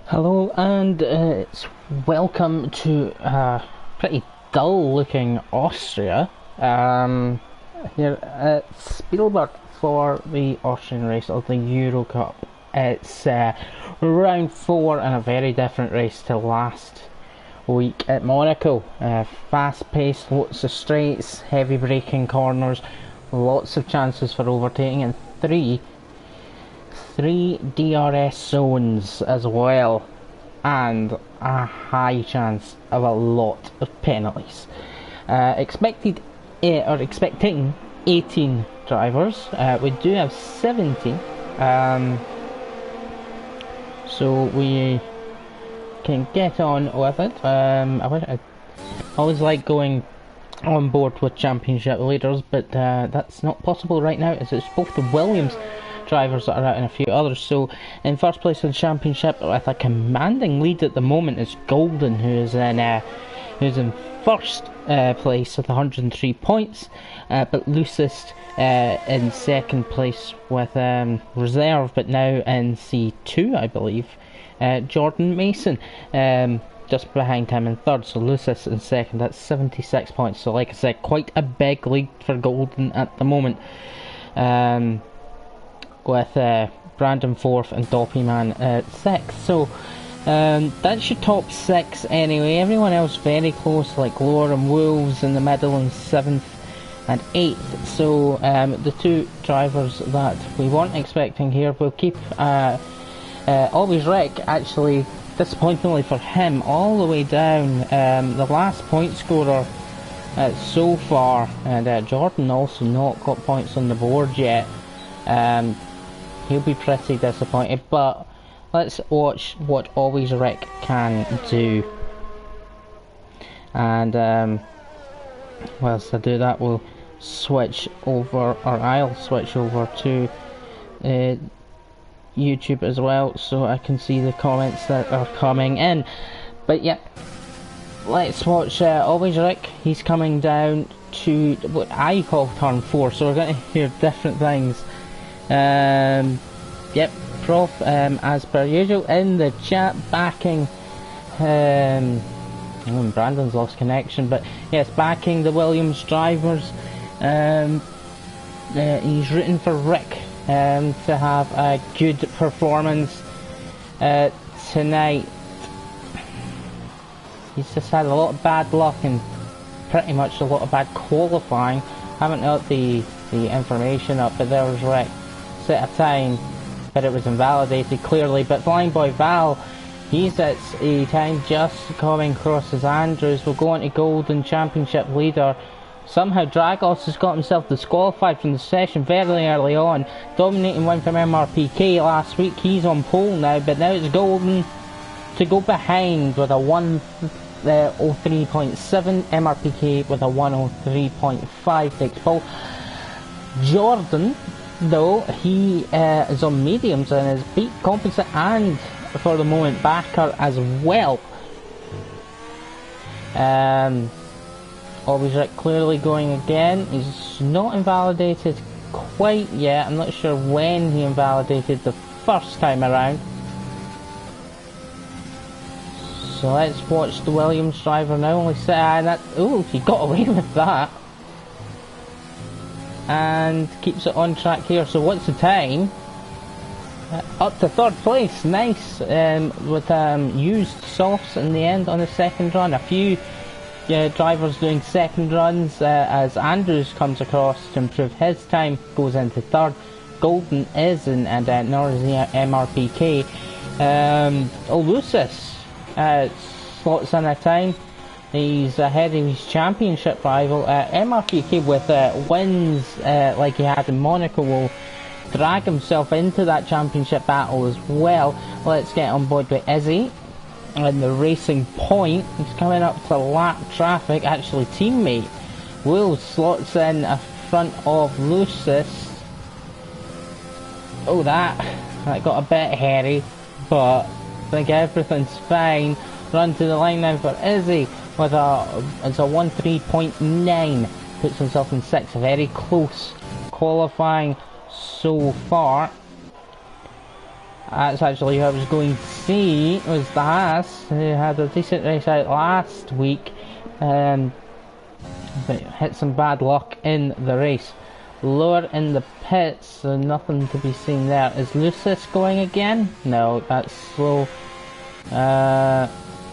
Hello and it's welcome to pretty dull looking Austria here at Spielberg for the Austrian race of the Euro Cup. It's round 4 and a very different race to last week at Monaco. Fast paced, lots of straights, heavy braking corners, lots of chances for overtaking, and three DRS zones as well, and a high chance of a lot of penalties. Expecting 18 drivers. We do have 70, so we can get on with it. I always like going on board with championship leaders, but that's not possible right now, as it's both the Williams drivers that are out and a few others. So in first place in the championship with a commanding lead at the moment is Golden, who's in first place with 103 points, but Lucist in second place with reserve, but now in C2 I believe, Jordan Mason just behind him in third. So Lucist in second, that's 76 points. So like I said, quite a big lead for Golden at the moment, with Brandon 4th and Doppyman 6th. So that's your top 6 anyway. Everyone else very close, like Lower and Wolves in the middle in 7th and 8th. So the two drivers that we weren't expecting here will keep Always Rick, actually disappointingly for him, all the way down, the last point scorer so far, and Jordan also not got points on the board yet. He'll be pretty disappointed, but let's watch what Always Rick can do. And whilst I do that, we'll switch over, or I'll switch over to YouTube as well, so I can see the comments that are coming in. But yeah, let's watch Always Rick. He's coming down to what I call turn 4, so we're going to hear different things. Yep, Prof, as per usual in the chat, backing Brandon's lost connection, but yes, backing the Williams drivers. He's rooting for Rick to have a good performance tonight. He's just had a lot of bad luck and pretty much a lot of bad qualifying. Haven't got the information up, but there was Rick set a time, but it was invalidated clearly. But Flying Boy Val, he's at a time just coming across as Andrews. Will go on to Golden Championship leader. Somehow Dragos has got himself disqualified from the session very early on, dominating one from MRPK last week. He's on pole now, but now it's Golden to go behind with a 103.7, MRPK with a 103.5 takes pole. Jordan, though, he is on mediums and is beat composite and for the moment backer as well. Always Rick clearly going again. He's not invalidated quite yet. I'm not sure when he invalidated the first time around. So let's watch the Williams driver now. Only set that. Oh, he got away with that. And keeps it on track here. So what's the time? Up to third place. Nice. With used softs in the end on the second run. A few drivers doing second runs as Andrews comes across to improve his time. Goes into third. Golden is in, and nor is MRPK. Lucis slots in a time. He's ahead of his championship rival. MRPK with wins like he had in Monaco will drag himself into that championship battle as well. Let's get on board with Izzy and the Racing Point. He's coming up to lap traffic. Actually, teammate Will slots in front of Lucis. Oh, that got a bit hairy, but I think everything's fine. Run to the line now for Izzy with it's a 13.9, puts himself in 6th. Very close qualifying so far. That's actually who I was going to see, was the Haas, who had a decent race out last week, but hit some bad luck in the race. Lower in the pits, so nothing to be seen there. Is Lucis going again? No, that's slow.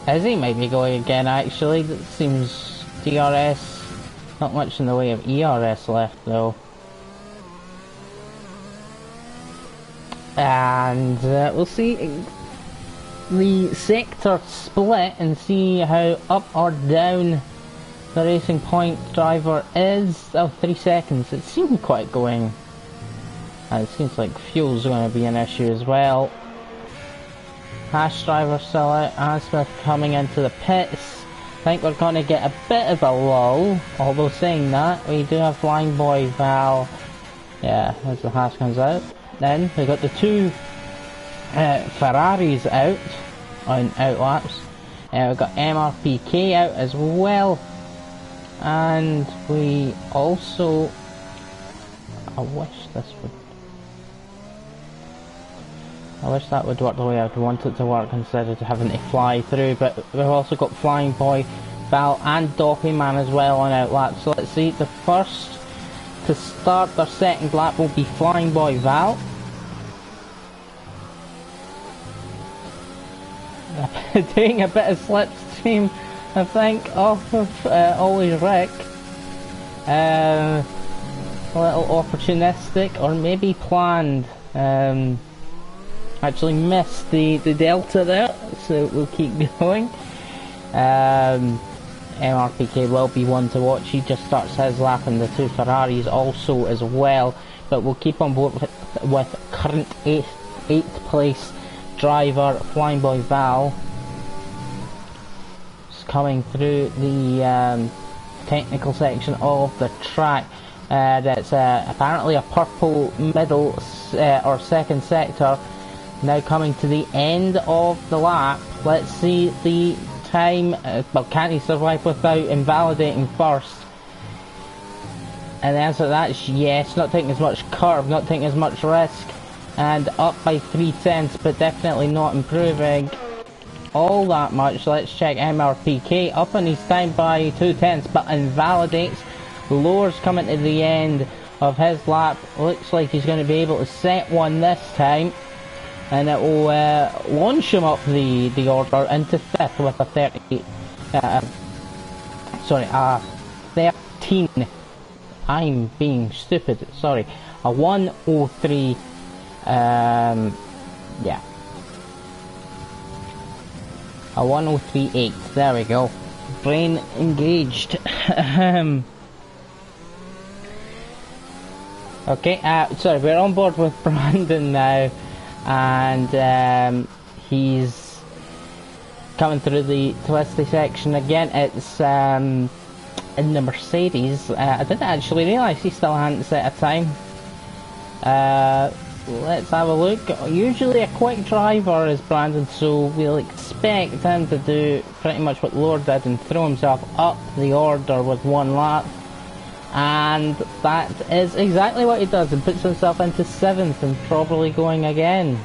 Izzy might be going again actually. That seems DRS, not much in the way of ERS left though. And we'll see the sector split and see how up or down the Racing Point driver is. Oh, 3 seconds. It seemed quite going. It seems like fuel's going to be an issue as well. Hash driver still out. Asmith coming into the pits. I think we're going to get a bit of a lull. Although saying that, we do have Flying Boy Val. Yeah, as the Hash comes out. Then we got the two Ferraris out on outlaps. We've got MRPK out as well. And we also, I wish that would work the way I'd want it to work instead of having to fly through, but we've also got Flying Boy, Val and Doppy Man as well on outlap. So let's see, the first to start their second lap will be Flying Boy Val. Doing a bit of slipstream, I think, off of Always Rick. A little opportunistic, or maybe planned. Actually missed the delta there, so we'll keep going. MRPK will be one to watch. He just starts his lap, and the two Ferraris also as well. But we'll keep on board with current 8th place driver Flying Boy Val. Coming through the technical section of the track. That's apparently a purple middle or second sector. Now coming to the end of the lap. Let's see the time. Well, can he survive without invalidating first? And the answer to that is yes. Not taking as much curve, not taking as much risk, and up by 3/10, but definitely not improving all that much. Let's check MRPK, up on his time by 2/10, but invalidates. Lowers coming to the end of his lap. Looks like he's going to be able to set one this time, and it will launch him up the order into 5th with a 13. I'm being stupid. Sorry, a 1:03. Yeah. A 1:03.8, there we go. Brain engaged. Okay, sorry, we're on board with Brandon now, and he's coming through the twisty section again. It's in the Mercedes. I didn't actually realise he still hadn't set a time. Let's have a look. Usually a quick driver is Brandon, so we'll expect him to do pretty much what Lord did and throw himself up the order with one lap. And that is exactly what he does, and puts himself into 7th and probably going again.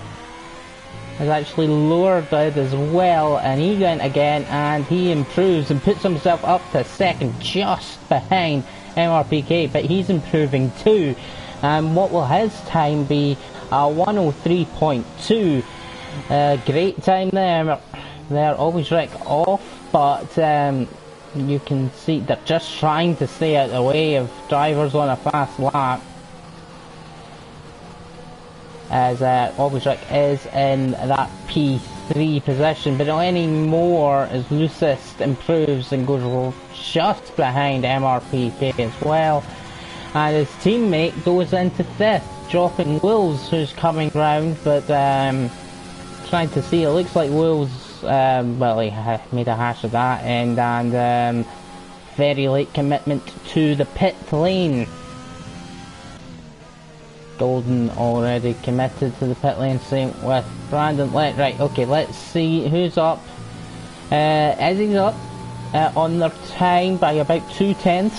As actually Lord did as well, and he went again, and he improves and puts himself up to 2nd, just behind MRPK, but he's improving too. And what will his time be? 1:03.2. Great time there. They're always Rick off, but you can see they're just trying to stay out of the way of drivers on a fast lap. As always Rick is in that P3 position, but not anymore as Lucist improves and goes just behind MRPK as well. And his teammate goes into 5th, dropping Wills, who's coming round, but trying to see, it looks like Wills, well, he made a hash of that end, and very late commitment to the pit lane. Golden already committed to the pit lane, same with Brandon. Right, okay, let's see who's up. Izzy's up on their time by about 2/10.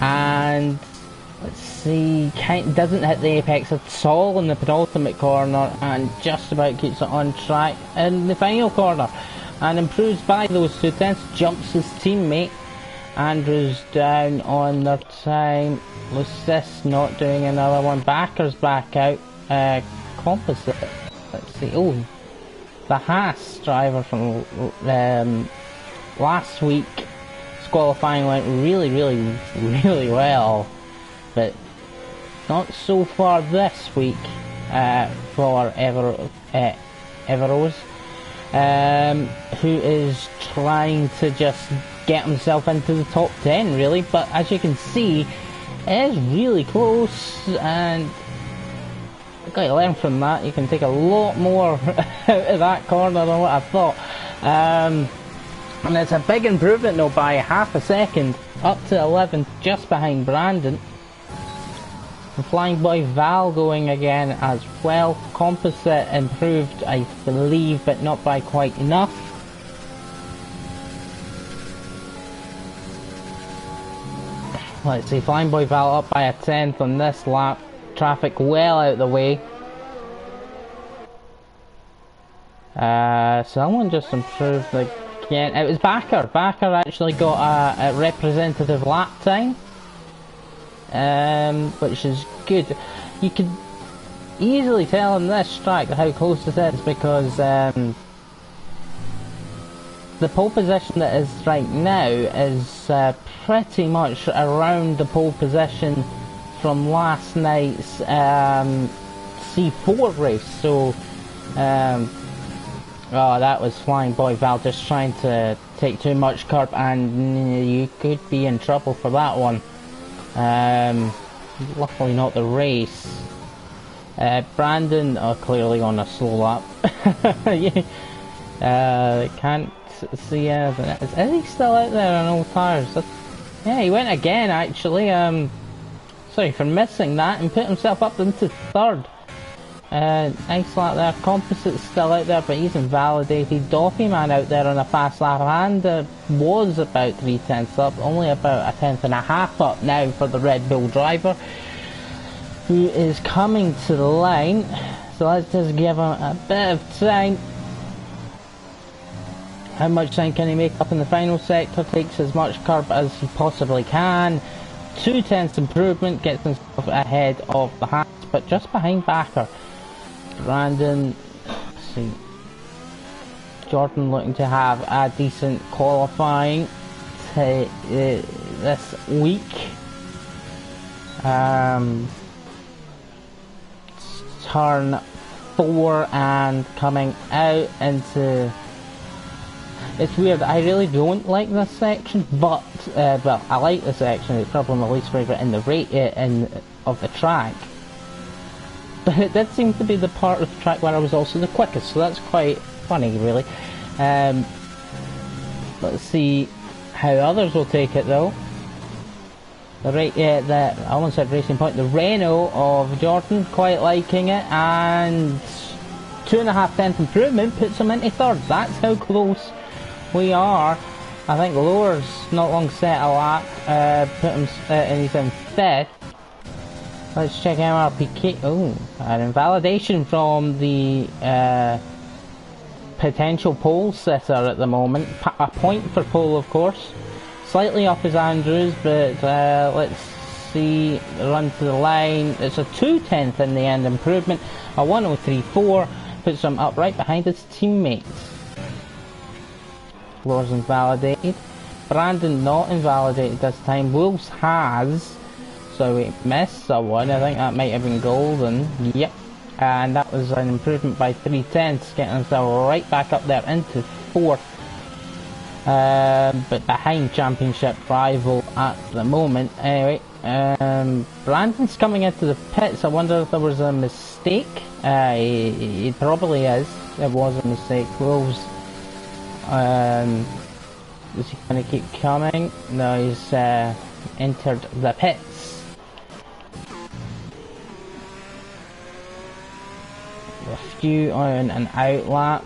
And let's see, doesn't hit the apex at all in the penultimate corner and just about keeps it on track in the final corner and improves by those 2 tenths, jumps his teammate. Andrews down on their time. Lucis not doing another one. Backer's back out. Composite. Let's see. Oh, the Haas driver from last week. Qualifying went really well, but not so far this week for Everose, who is trying to just get himself into the top 10 really, but as you can see it is really close, and you've got to learn from that. You can take a lot more out of that corner than what I thought. And it's a big improvement though, by half a second, up to 11th, just behind Brandon. And Flying Boy Val going again as well. Composite improved, I believe, but not by quite enough. Let's see, Flying Boy Val up by a 10th on this lap. Traffic well out of the way. Someone just improved again. It was Backer. Backer actually got a representative lap time, which is good. You could easily tell in this track how close it is because the pole position that is right now is pretty much around the pole position from last night's C4 race. So oh, that was Flying Boy Val just trying to take too much curb, and you could be in trouble for that one. Luckily not the race. Brandon clearly on a slow lap. Can't see anything. Is he still out there on all tyres? Yeah, he went again actually. Sorry for missing that, and put himself up into 3rd. Nice lap there. Composite's still out there, but he's invalidated. Doffy Man out there on a fast lap, and was about 3 tenths up, only about a 10th and a half up now for the Red Bull driver, who is coming to the line. So let's just give him a bit of time. How much time can he make up in the final sector? Takes as much curb as he possibly can. 2 tenths improvement, gets himself ahead of the Haas, but just behind Backer. Brandon, let's see, Jordan looking to have a decent qualifying this week. Turn 4 and coming out into... It's weird, I really don't like this section, but, well, I like this section. It's probably my least favourite in the of the track. But it did seem to be the part of the track where I was also the quickest, so that's quite funny, really. Let's see how others will take it, though. I almost said Racing Point. The Renault of Jordan, quite liking it, and 2.5 tenth improvement puts him into 3rd. That's how close we are. I think Lower's not long set a lap, put him, and he's in 5th. Let's check MRPK. Oh, an invalidation from the potential pole sitter at the moment. A point for pole, of course. Slightly off his Andrews, but let's see. Run to the line. It's a 2 tenth in the end improvement. A 1:03.4 puts him up right behind his teammates. Lower's invalidated. Brandon not invalidated this time. Wolves has. So we missed someone. I think that might have been Golden. Yep. And that was an improvement by 3 tenths, getting himself right back up there into 4th. But behind championship rival at the moment. Anyway, Brandon's coming into the pits. I wonder if there was a mistake. It probably is. It was a mistake. Wolves. Is he going to keep coming? No, he's entered the pits. A few on an out lap,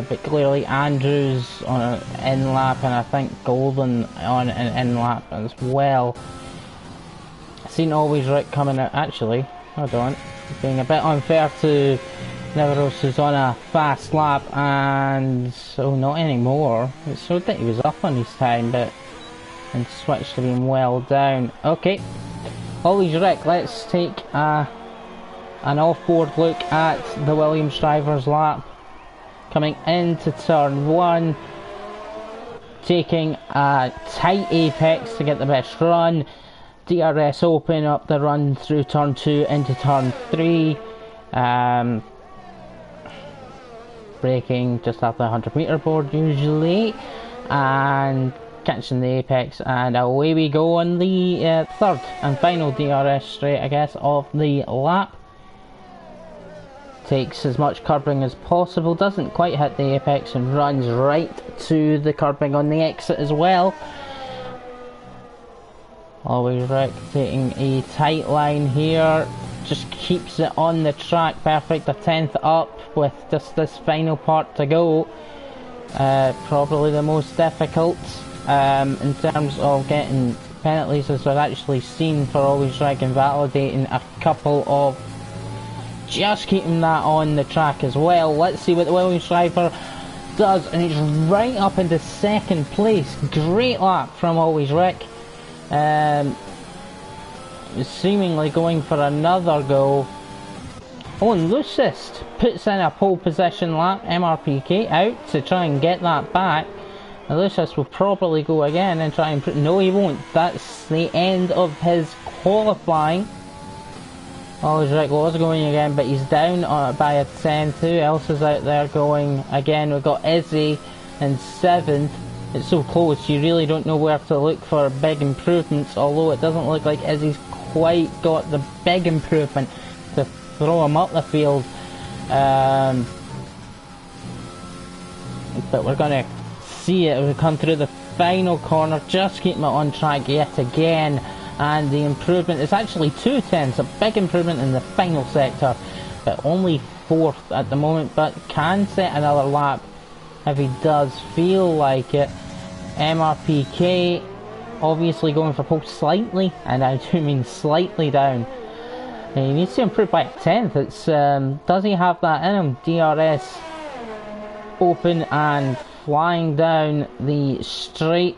but clearly Andrews on an in lap, and I think Golden on an in lap as well. seen Always Rick coming out. Actually, hold on, being a bit unfair to Neveros, who's on a fast lap, and so not anymore. It showed that he was up on his time, but and switched to being well down. Okay, Always Rick, let's take an off-board look at the Williams driver's lap. Coming into turn 1, taking a tight apex to get the best run. DRS open up the run through turn 2 into turn 3. Braking just after the 100 meter board usually, and catching the apex, and away we go on the third and final DRS straight, I guess, of the lap. Takes as much curbing as possible, doesn't quite hit the apex, and runs right to the curbing on the exit as well. Always Rick taking a tight line here, just keeps it on the track perfect, a 10th up with just this final part to go. Probably the most difficult in terms of getting penalties, as we've actually seen for Always Rick, and validating a couple of just keeping that on the track as well. Let's see what the Williams driver does, and he's right up into second place. Great lap from Always Rick. Seemingly going for another go. Oh, and Lucis puts in a pole position lap. MRPK out to try and get that back. And Lucis will probably go again and try and put... No, he won't. That's the end of his qualifying. Always Rick was going again, but he's down by a 10th. Who else is out there going again? We've got Izzy in 7th. It's so close, you really don't know where to look for big improvements, although it doesn't look like Izzy's quite got the big improvement to throw him up the field. But we're going to see it as we come through the final corner, just keeping it on track yet again. And the improvement is actually 2/10, a big improvement in the final sector, but only 4th at the moment, but can set another lap if he does feel like it. MRPK obviously going for pole slightly, and I do mean slightly down. He needs to improve by a 10th. It's does he have that in him? DRS open and flying down the straight.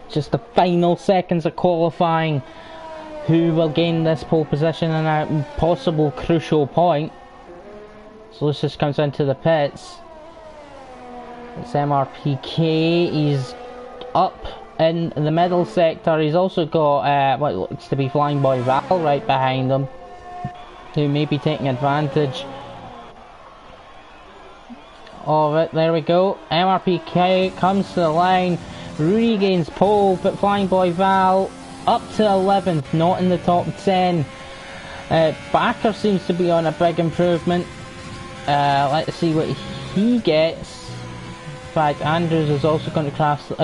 Just the final seconds of qualifying. Who will gain this pole position in a possible crucial point? So Lucis comes into the pits. It's MRPK. He's up in the middle sector. He's also got what looks to be Flying Boy Val right behind him, who may be taking advantage of it. There we go. MRPK comes to the line, regains pole, but Flying Boy Val up to 11th, not in the top 10. Backer seems to be on a big improvement. Let's see what he gets. In fact, Andrews is also going to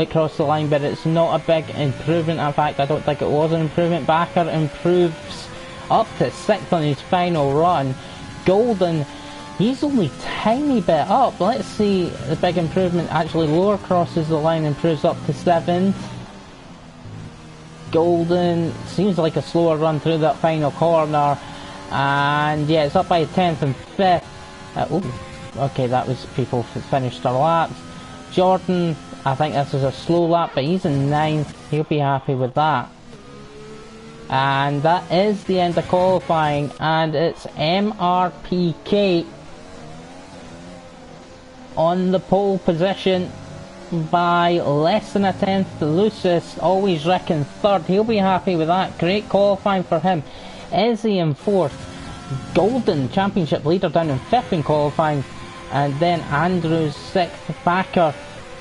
cross the line, but it's not a big improvement. In fact, I don't think it was an improvement. Backer improves up to 6th on his final run. Golden, he's only tiny bit up. Let's see the big improvement. Actually, Lower crosses the line, improves up to 7th. Golden seems like a slower run through that final corner, and yeah, it's up by 10th and 5th. Okay, that was people finished their laps. Jordan, I think this is a slow lap, but he's in 9th. He'll be happy with that. And that is the end of qualifying, and it's MRPK on the pole position by less than a 10th. Lucis, Always Rick in 3rd. He'll be happy with that. Great qualifying for him. Izzy in 4th. Golden, championship leader, down in 5th in qualifying. And then Andrews 6th. Backer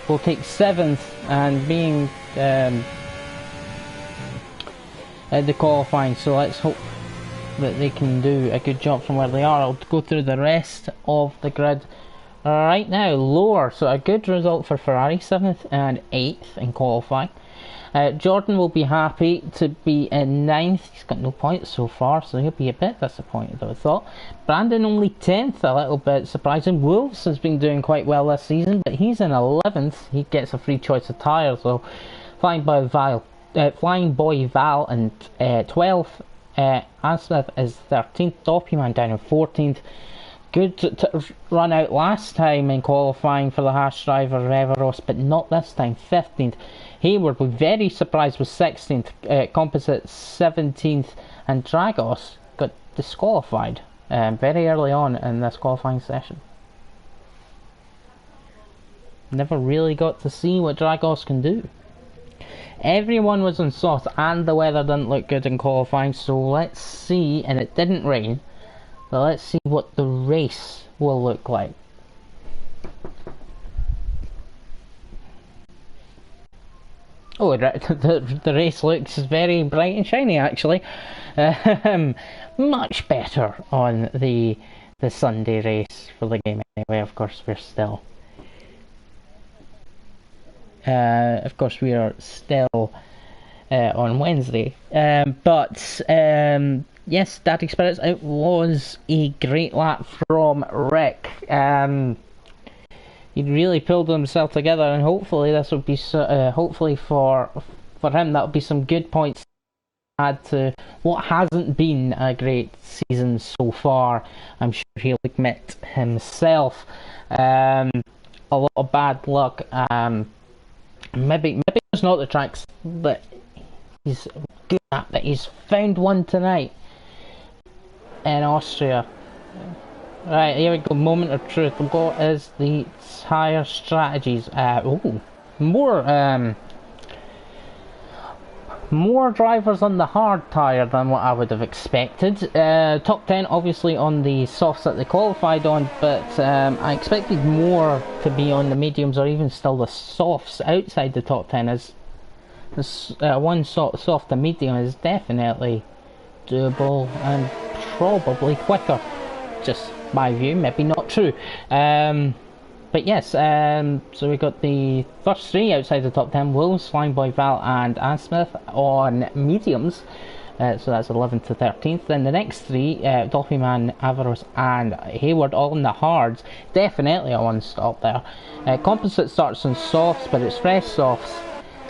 will take 7th, and being in the qualifying. So let's hope that they can do a good job from where they are. I'll go through the rest of the grid right now. Lower, so a good result for Ferrari, 7th and 8th in qualifying. Jordan will be happy to be in 9th. He's got no points so far, so he'll be a bit disappointed, I thought. Brandon only 10th, a little bit surprising. Wolves has been doing quite well this season, but he's in 11th. He gets a free choice of tyres, so Flying by Val Flying Boy Val in 12th. Asmith is 13th. Doppyman down in 14th. Good to run out last time in qualifying for the Haas driver Reveros, but not this time. 15th. Hayward, we're very surprised, was 16th. Composite 17th, and Dragos got disqualified very early on in this qualifying session. Never really got to see what Dragos can do. Everyone was on softs and the weather didn't look good in qualifying, so let's see, and it didn't rain, but let's see what the race will look like. Oh, the race looks very bright and shiny actually. Much better on the Sunday race for the game anyway. Of course we are still on Wednesday. Yes, Daddy Spirits, it was a great lap from Rick. He really pulled himself together, and hopefully this will be hopefully for him that'll be some good points to add to what hasn't been a great season so far. I'm sure he'll admit himself. A lot of bad luck. Maybe it's not the tracks that he's good at, but he's found one tonight in Austria. Right, here we go, moment of truth. What is the tyre strategies? More drivers on the hard tyre than what I would have expected. Top 10 obviously on the softs that they qualified on, but I expected more to be on the mediums or even still the softs outside the top 10. As one soft to medium is definitely doable and probably quicker. Just my view, maybe not true. But yes, so we got the first three outside the top 10, Wills, Flying Boy Val and Asmith on mediums, so that's 11th to 13th. Then the next three, Doppyman, Avaros and Hayward, all in the hards, definitely a one stop there. Composite starts on softs, but it's fresh softs,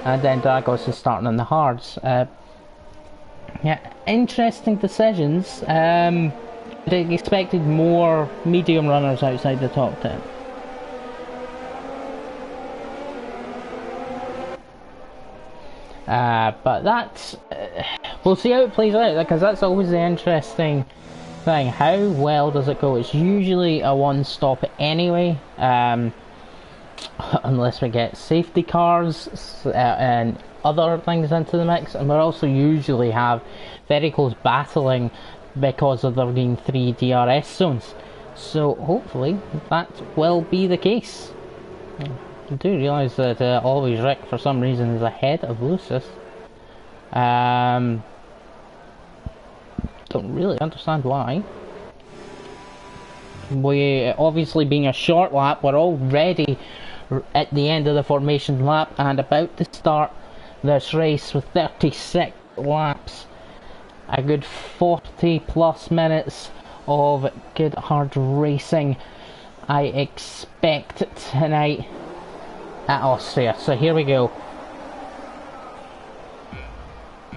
and then Dragos is starting on the hards. Yeah, interesting decisions. They expected more medium runners outside the top 10. But that's we'll see how it plays out, because that's always the interesting thing. How well does it go? It's usually a one stop anyway, unless we get safety cars and other things into the mix, and we'll also usually have vehicles battling because of there being 3 DRS zones. So hopefully that will be the case. I do realise that Always Rick for some reason is ahead of Lucis. Don't really understand why. We obviously, being a short lap, we're already at the end of the formation lap and about to start this race with 36 laps. A good 40 plus minutes of good hard racing I expect tonight at Austria. So here we go.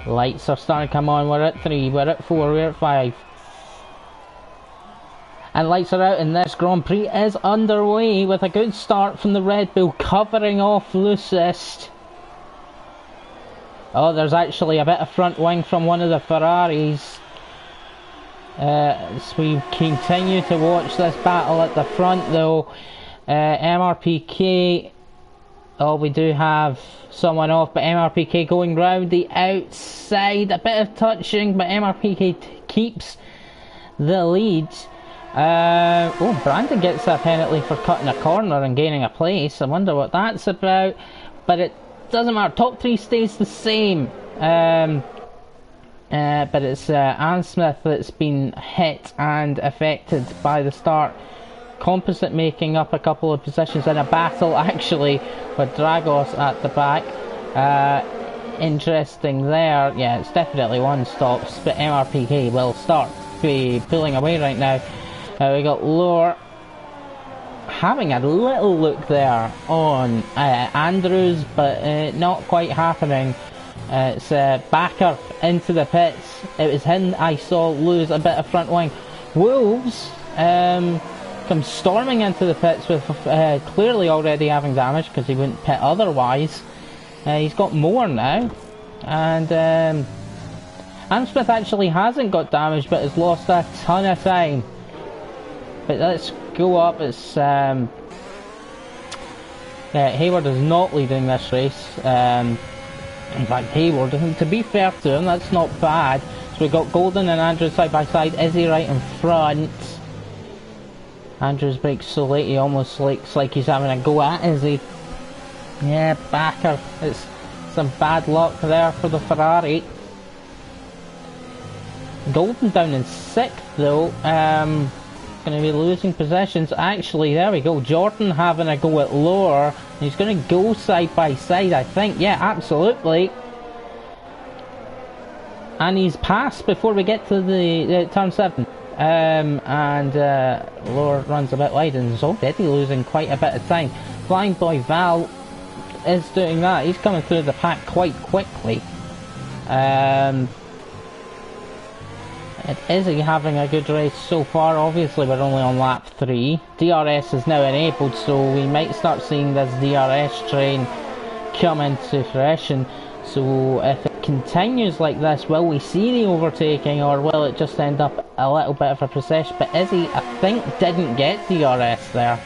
Lights are starting to come on. We're at 3, we're at 4, we're at 5. And lights are out, and this Grand Prix is underway with a good start from the Red Bull covering off Lucist. Oh, there's actually a bit of front wing from one of the Ferraris. As we continue to watch this battle at the front though. MRPK, oh, we do have someone off, but MRPK going round the outside, a bit of touching, but MRPK keeps the lead. Oh, Brandon gets a penalty for cutting a corner and gaining a place. I wonder what that's about, but it doesn't matter. Top 3 stays the same. But it's Ann Smith that's been hit and affected by the start. Composite making up a couple of positions in a battle actually with Dragos at the back. Interesting there. Yeah, it's definitely one stops, but MRPK will start be pulling away right now. We got Lore having a little look there on Andrews, but not quite happening. It's Backer into the pits. It was him I saw lose a bit of front wing. Wolves comes storming into the pits with clearly already having damage because he wouldn't pit otherwise. He's got more now, and Amsmith actually hasn't got damage but has lost a ton of time. But let's go up. It's Hayward is not leading this race. In fact, Hayward, to be fair to him, that's not bad. So we've got Golden and Andrews side by side. Izzy right in front. Andrews brakes so late he almost looks like he's having a go at Izzy. Yeah, Backer. It's some bad luck there for the Ferrari. Golden down in 6th though. Going to be losing positions. Actually, there we go. Jordan having a go at lower. He's going to go side by side, I think. Yeah, absolutely. And he's passed before we get to the turn 7. Lower runs a bit wide and is already losing quite a bit of time. Flying Boy Val is doing that. He's coming through the pack quite quickly. Izzy having a good race so far. Obviously we're only on lap 3. DRS is now enabled, so we might start seeing this DRS train come into fruition. So if it continues like this, will we see the overtaking, or will it just end up a little bit of a procession? But Izzy, I think, didn't get DRS there.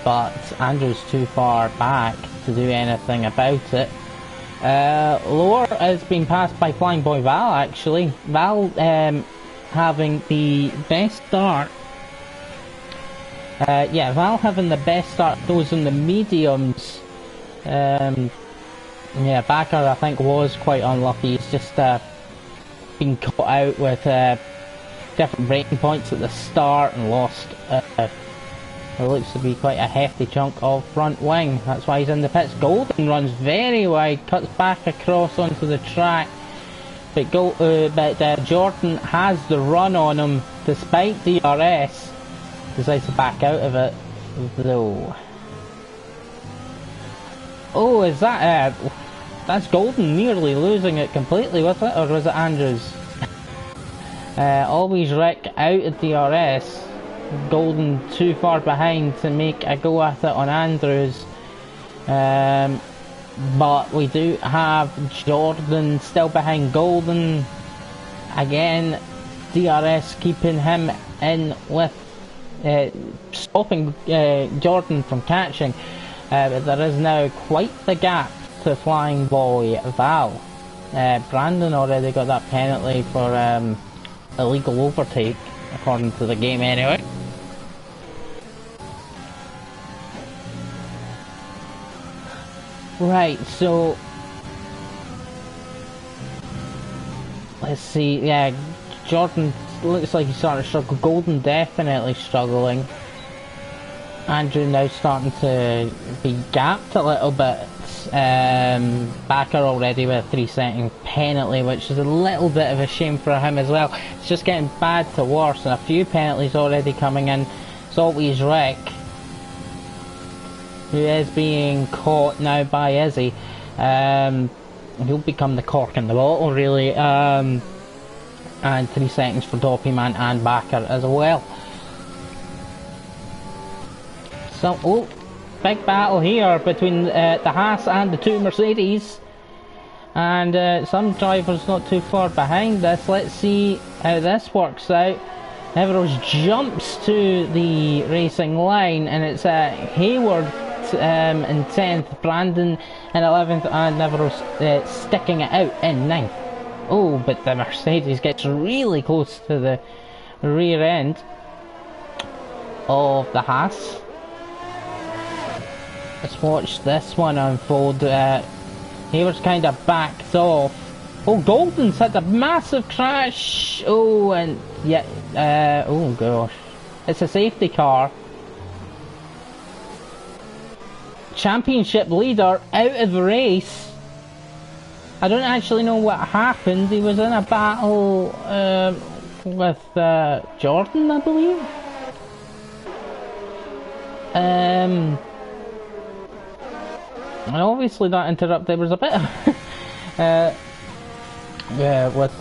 But Andrew's too far back to do anything about it. Lower has been passed by Flying Boy Val, actually. Val having the best start. Yeah, Val having the best start, those in the mediums. Yeah, Backer I think was quite unlucky. He's just been caught out with different braking points at the start and lost it looks to be quite a hefty chunk of front wing. That's why he's in the pits. Golden runs very wide, cuts back across onto the track, but Jordan has the run on him despite DRS. Decides to back out of it though. Oh, is that that's Golden nearly losing it completely with it, or was it Andrews? Always wreck out of DRS. Golden too far behind to make a go at it on Andrews. But we do have Jordan still behind Golden. Again, DRS keeping him in with stopping Jordan from catching. But there is now quite the gap to Flying Boy Val. Brandon already got that penalty for illegal overtake, according to the game anyway. Right, so let's see. Yeah, Jordan looks like he's starting to struggle. Golden definitely struggling. Andrew now starting to be gapped a little bit. Backer already with a 3-second penalty, which is a little bit of a shame for him as well. It's just getting bad to worse, and a few penalties already coming in. It's always Rick, who is being caught now by Izzy. He'll become the cork in the bottle, really. And 3 seconds for Doppyman and Backer as well. So, oh, big battle here between the Haas and the two Mercedes. And some drivers not too far behind this. Let's see how this works out. Neveros jumps to the racing line, and it's Hayward in 10th, Brandon in 11th, and Neveros sticking it out in 9th. Oh, but the Mercedes gets really close to the rear end of the Haas. Let's watch this one unfold. Hayward's kind of backed off. Oh, Golden's had a massive crash. Oh, and yeah, oh gosh, it's a safety car. Championship leader out of the race. I don't actually know what happened. He was in a battle with Jordan, I believe. And obviously that interrupted. There was a bit of With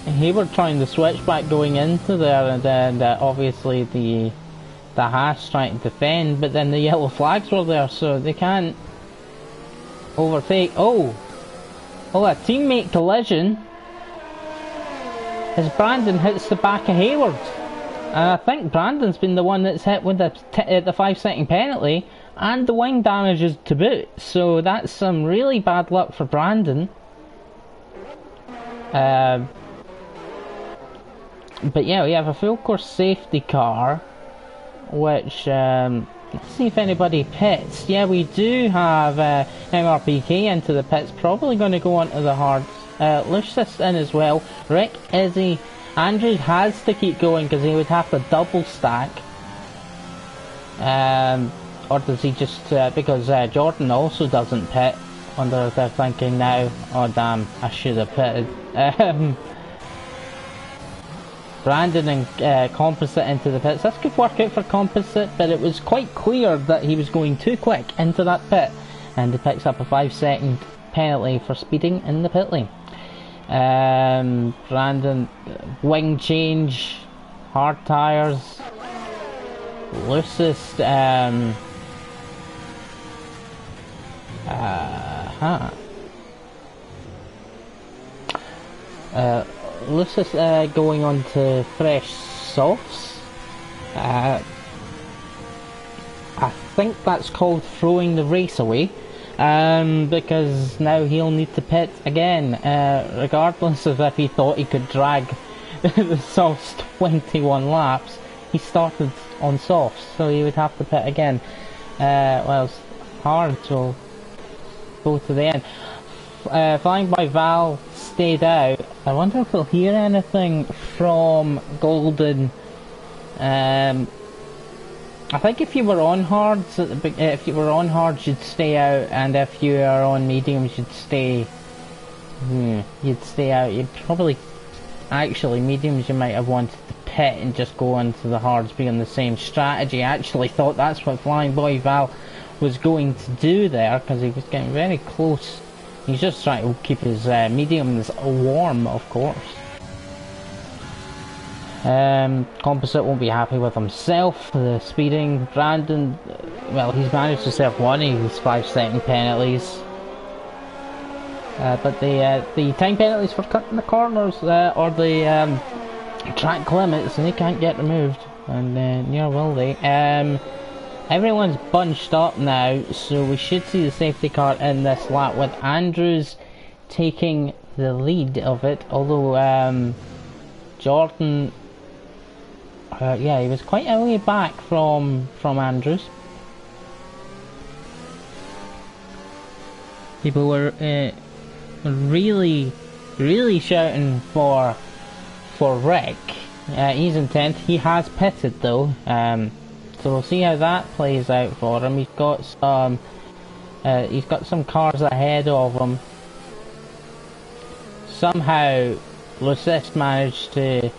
Hayward trying the switchback going into there, and then obviously the Haas trying to defend, but then the yellow flags were there, so they can't overtake. Oh, a teammate collision as Brandon hits the back of Hayward. And I think Brandon's been the one that's hit with the 5-second penalty and the wing damages to boot. So that's some really bad luck for Brandon. But yeah, we have a full course safety car, which let's see if anybody pits. Yeah, we do have MRPK into the pits, probably going to go onto the hards. Lucius in as well. Rick, Izzy, Andrew has to keep going because he would have to double stack. Or does he just, because Jordan also doesn't pit. Wonder if they're thinking now, oh damn, I should have pitted. Brandon and Composite into the pits. This could work out for Composite, but it was quite clear that he was going too quick into that pit. And he picks up a 5-second penalty for speeding in the pit lane. Brandon, wing change, hard tyres. Loosest, Lucius going on to fresh softs. I think that's called throwing the race away, because now he'll need to pit again, regardless of if he thought he could drag the softs 21 laps. He started on softs, so he would have to pit again. Well, it's hard, so go to the end. Flying by Val stayed out. I wonder if we'll hear anything from Golden. I think if you were on hards at the if you were on hards, you'd stay out, and if you are on mediums, you'd stay. You'd stay out. You'd probably actually mediums. You might have wanted to pit and just go into the hards, being the same strategy. I actually thought that's what Flying Boy Val was going to do there, because he was getting very close. He's just trying to keep his mediums warm, of course. Composite won't be happy with himself for the speeding. Brandon, well, he's managed to serve one of his 5-second penalties. But the time penalties for cutting the corners, or the track limits, and they can't get removed. And near will they. Everyone's bunched up now, so we should see the safety car in this lap with Andrews taking the lead of it, although Jordan, yeah, he was quite a way back from Andrews. People were really shouting for Rick. He's in 10th. He has pitted though. So we'll see how that plays out for him. He's got some cars ahead of him. Somehow Lucis managed to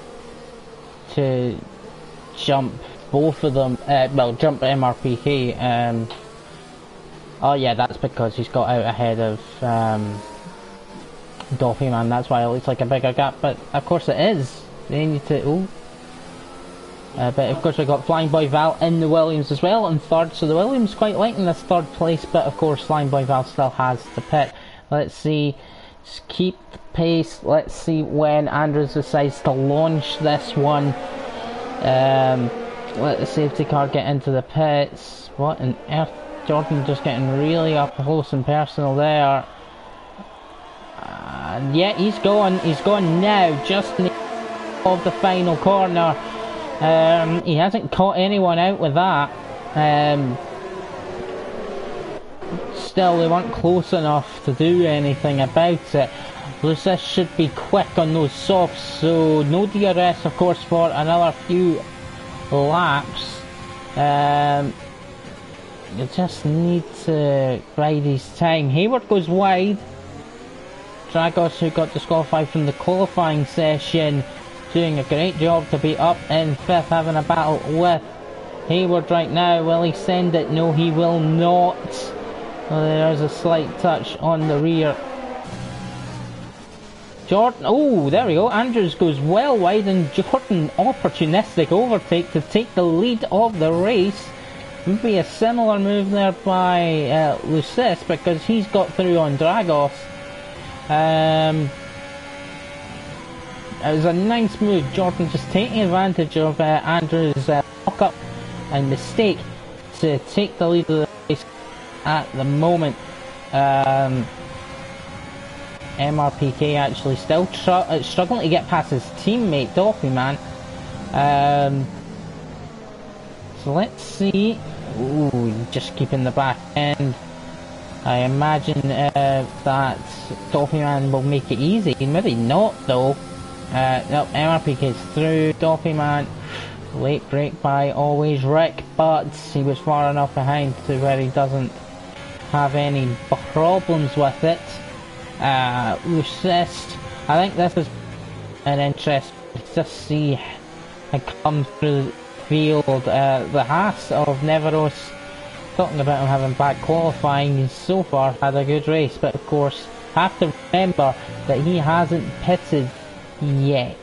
jump both of them. Well, jump MRPK. Oh yeah, that's because he's got out ahead of Dolphy Man. That's why it looks like a bigger gap. But of course it is. They need to. Oh. But of course we got Flying Boy Val in the Williams as well in third, so the Williams quite liking this third place, but of course Flying Boy Val still has the pit. Let's see, just keep the pace. Let's see when Andrews decides to launch this one. Let the safety car get into the pits. What on earth? Jordan just getting really up close and personal there. Yeah, he's gone now, just in the of the final corner. He hasn't caught anyone out with that. Still, they weren't close enough to do anything about it. Lucis should be quick on those softs, so no DRS of course for another few laps. You just need to bide his time. Hayward goes wide. Dragos, who got disqualified from the qualifying session, doing a great job to be up in 5th, having a battle with Hayward right now. Will he send it? No, he will not. Well, there's a slight touch on the rear. Jordan, oh, there we go. Andrews goes well wide, and Jordan opportunistic overtake to take the lead of the race. Maybe a similar move there by Lucis, because he's got through on Dragos. It was a nice move. Jordan just taking advantage of Andrews' lock-up and mistake to take the lead of the race at the moment. MRPK actually still struggling to get past his teammate Doffy Man. So let's see. Ooh, just keeping the back end. I imagine that Doffy Man will make it easy. Maybe not though. No, MRPK's through. Doffy Man, late break by Always Rick, but he was far enough behind to where he doesn't have any problems with it. Lucist, I think this is an interest to just see it come through the field. The Haas of Neveros, talking about him having bad qualifying, he's so far had a good race, but of course have to remember that he hasn't pitted yet.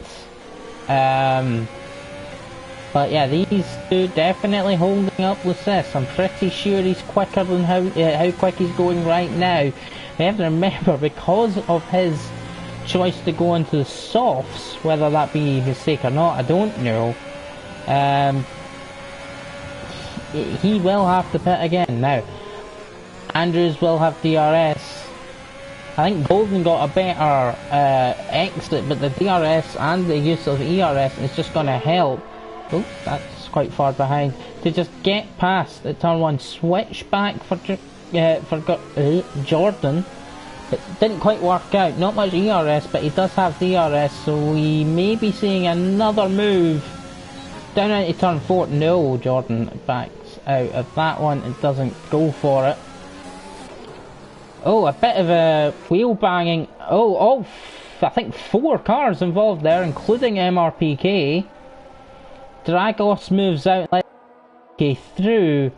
But yeah, these two definitely holding up Lucist. I'm pretty sure he's quicker than how quick he's going right now. We have to remember, because of his choice to go into the softs, whether that be a mistake or not, I don't know. He will have to pit again. Now, Andrews will have DRS. I think Golden got a better exit, but the DRS and the use of ERS is just going to help. Oh, that's quite far behind. To just get past the turn one, switch back for Jordan. It didn't quite work out. Not much ERS, but he does have DRS, so we may be seeing another move down into turn 4. No, Jordan backs out of that one. It doesn't go for it. Oh, a bit of a wheel banging. Oh, I think 4 cars involved there, including MRPK. Dragos moves out like through.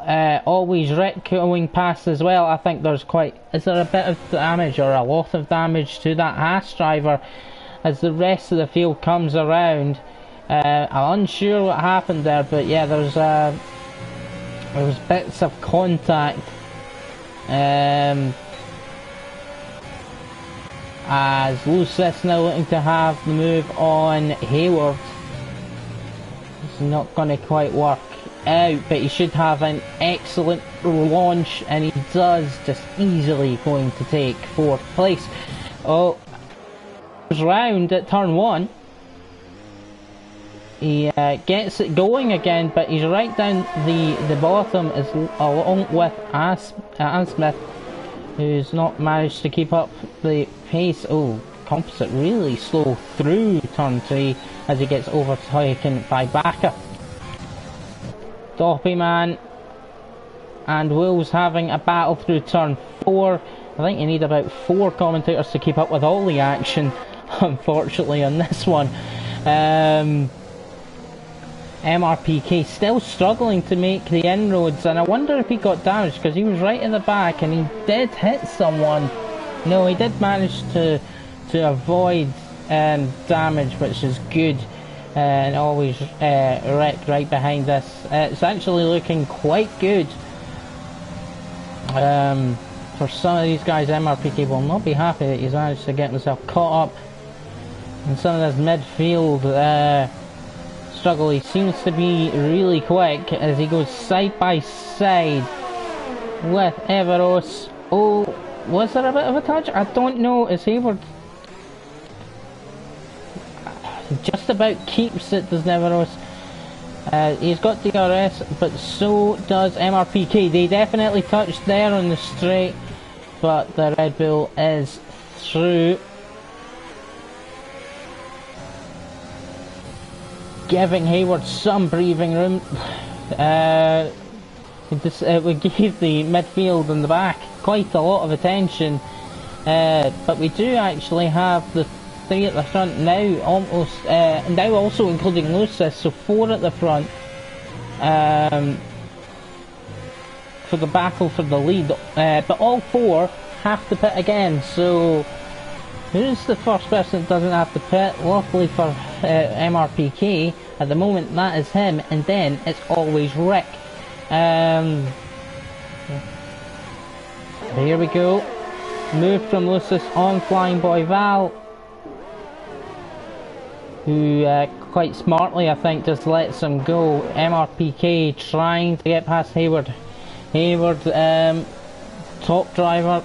Always Rick going past as well. I think there's is there a bit of damage or a lot of damage to that Haas driver as the rest of the field comes around? I'm unsure what happened there, but yeah, there was bits of contact. As Lucis now looking to have the move on Hayward. It's not going to quite work out, but he should have an excellent launch, and he does, just easily going to take 4th place. Oh, round at turn 1. He gets it going again, but he's right down the bottom, along with Smith, who's not managed to keep up the pace. Oh, Composite really slow through turn 3 as he gets overtaken by Baka. Doppy Man and Will's having a battle through turn 4. I think you need about 4 commentators to keep up with all the action, unfortunately, on this one. MRPK still struggling to make the inroads, and I wonder if he got damaged, because he was right in the back and he did hit someone. No, he did manage to avoid damage, which is good. And Always Rick right behind this. It's actually looking quite good. For some of these guys, MRPK will not be happy that he's managed to get himself caught up in some of this midfield struggle. He seems to be really quick as he goes side by side with Everos. Oh, was there a bit of a touch? I don't know. Is Hayward just about keeps it, does Neveros. He's got DRS, but so does MRPK. They definitely touched there on the straight, but the Red Bull is through, giving Hayward some breathing room. We gave the midfield and the back quite a lot of attention, but we do actually have the 3 at the front now, almost now also including Lucis, so 4 at the front for the battle for the lead, but all 4 have to pit again, so Who's the first person that doesn't have to pit? Luckily for MRPK, at the moment that is him, and then it's always Rick. Here we go. Move from Lucis on Flying Boy Val, who quite smartly I think just lets him go. MRPK trying to get past Hayward. Hayward, top driver,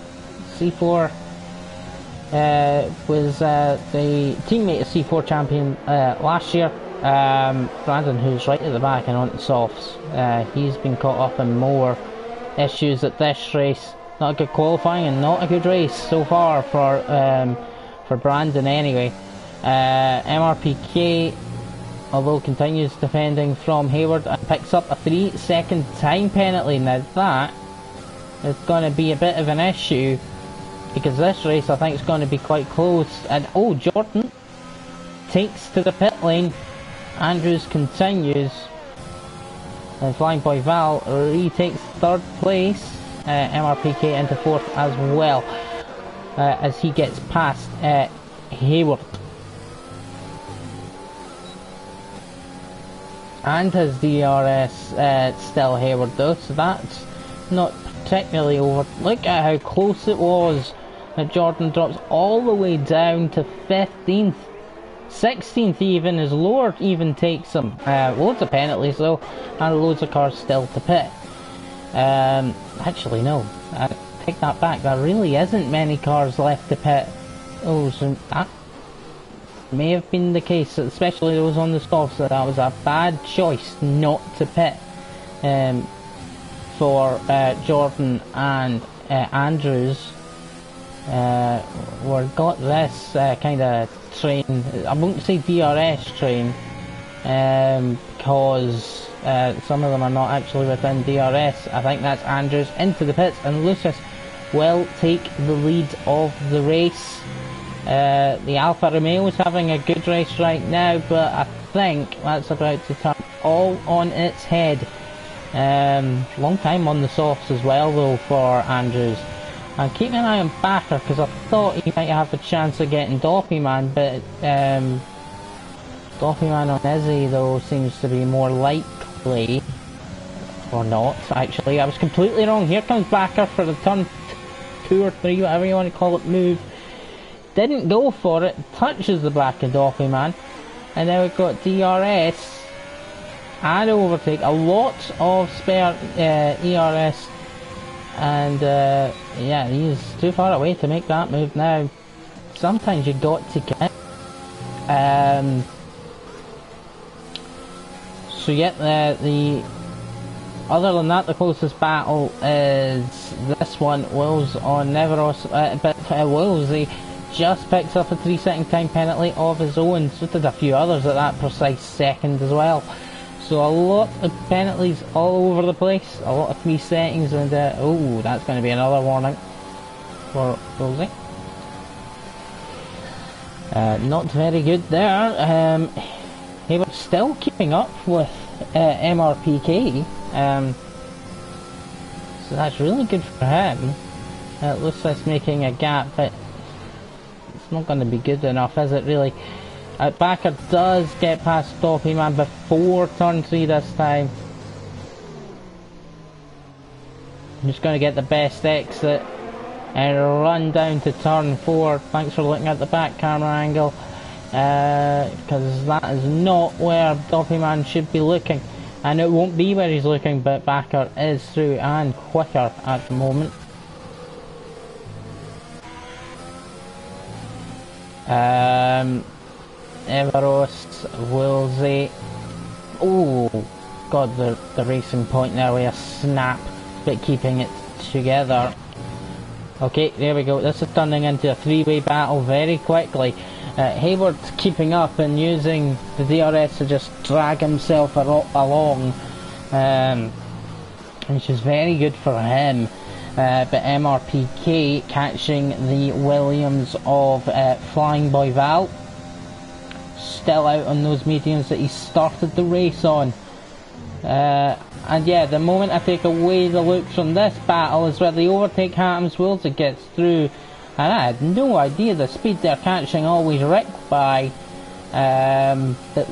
C4, was the teammate of C4 champion last year. Brandon, who's right at the back and on the softs, he's been caught up in more issues at this race. Not a good qualifying and not a good race so far for Brandon anyway. MRPK, although continues defending from Hayward, and picks up a 3-second time penalty. Now that is going to be a bit of an issue, because this race I think is going to be quite close. And oh, Jordan takes to the pit lane. Andrews continues, and Flying Boy Val retakes third place. MRPK into fourth as well, as he gets past Hayward. And his DRS still Hayward though, so that's not particularly over. Look at how close it was. Jordan drops all the way down to 15th. 16th even, his lower even takes him. Loads of penalties though, and loads of cars still to pit. Actually no, I take that back, there really isn't many cars left to pit. Oh, so that may have been the case, especially those on the softs, that was a bad choice not to pit for Jordan and Andrews. We've got this kind of train, I won't say DRS train, because some of them are not actually within DRS. I think that's Andrews into the pits, and Lucis will take the lead of the race. The Alfa Romeo is having a good race right now, but I think that's about to turn all on its head. Long time on the softs as well though for Andrews. And keep an eye on Backer, because I thought he might have a chance of getting Doppyman, but Doppyman on Izzy though seems to be more likely. Or not, actually. I was completely wrong. Here comes Backer for the turn 2 or 3, whatever you want to call it, move. Didn't go for it, touches the back of Doppyman. And now we've got DRS and overtake. A lot of spare ERS. And yeah, he's too far away to make that move now. Sometimes you got to get. So yeah, the other than that, the closest battle is this one. Wills on Neveros, but Wills, he just picks up a 3-second time penalty of his own. So did a few others at that precise second as well. So a lot of penalties all over the place, a lot of 3 seconds, and oh, that's going to be another warning for Rosie. Not very good there. He was still keeping up with MRPK, so that's really good for him. It looks like it's making a gap, but it's not going to be good enough, is it really? Backer does get past Doppyman before turn 3 this time. I'm just going to get the best exit and run down to turn 4. Thanks for looking at the back camera angle, because that is not where Doppyman should be looking, and it won't be where he's looking, but Backer is through and quicker at the moment. Everost, Wilsey. Oh god, the racing point there with a snap, but keeping it together. Okay, there we go. This is turning into a 3-way battle very quickly. Hayward keeping up and using the DRS to just drag himself along, which is very good for him. But MRPK catching the Williams of Flying Boy Val, still out on those mediums that he started the race on. And yeah, the moment I take away the look from this battle is where the overtake happens. Wilson gets through And I had no idea the speed they're catching Always Rick by. But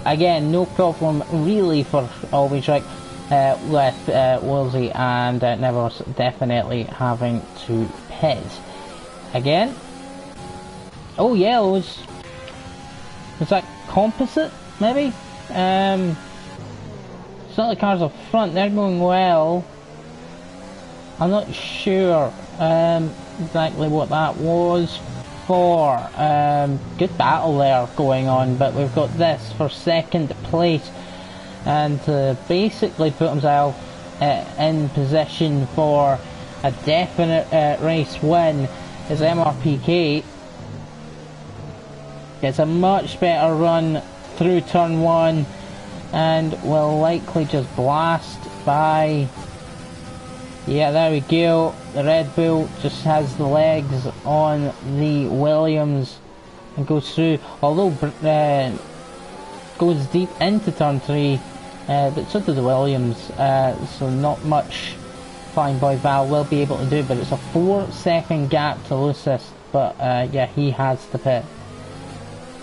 again, no problem really for Always Rick with Woolsey and Nevers definitely having to pit. Again. Oh, yellows. Was that composite, maybe? Certainly cars up front, they're going well. I'm not sure exactly what that was for. Good battle there going on, but we've got this for second place. And to basically put himself in position for a definite race win is MRPK. Gets a much better run through turn 1 and will likely just blast by. Yeah, there we go. The Red Bull just has the legs on the Williams and goes through, although goes deep into turn 3, but so does the Williams, so not much Flying Boy Val will be able to do, but it's a 4-second gap to Lucis, but yeah, he has to pit.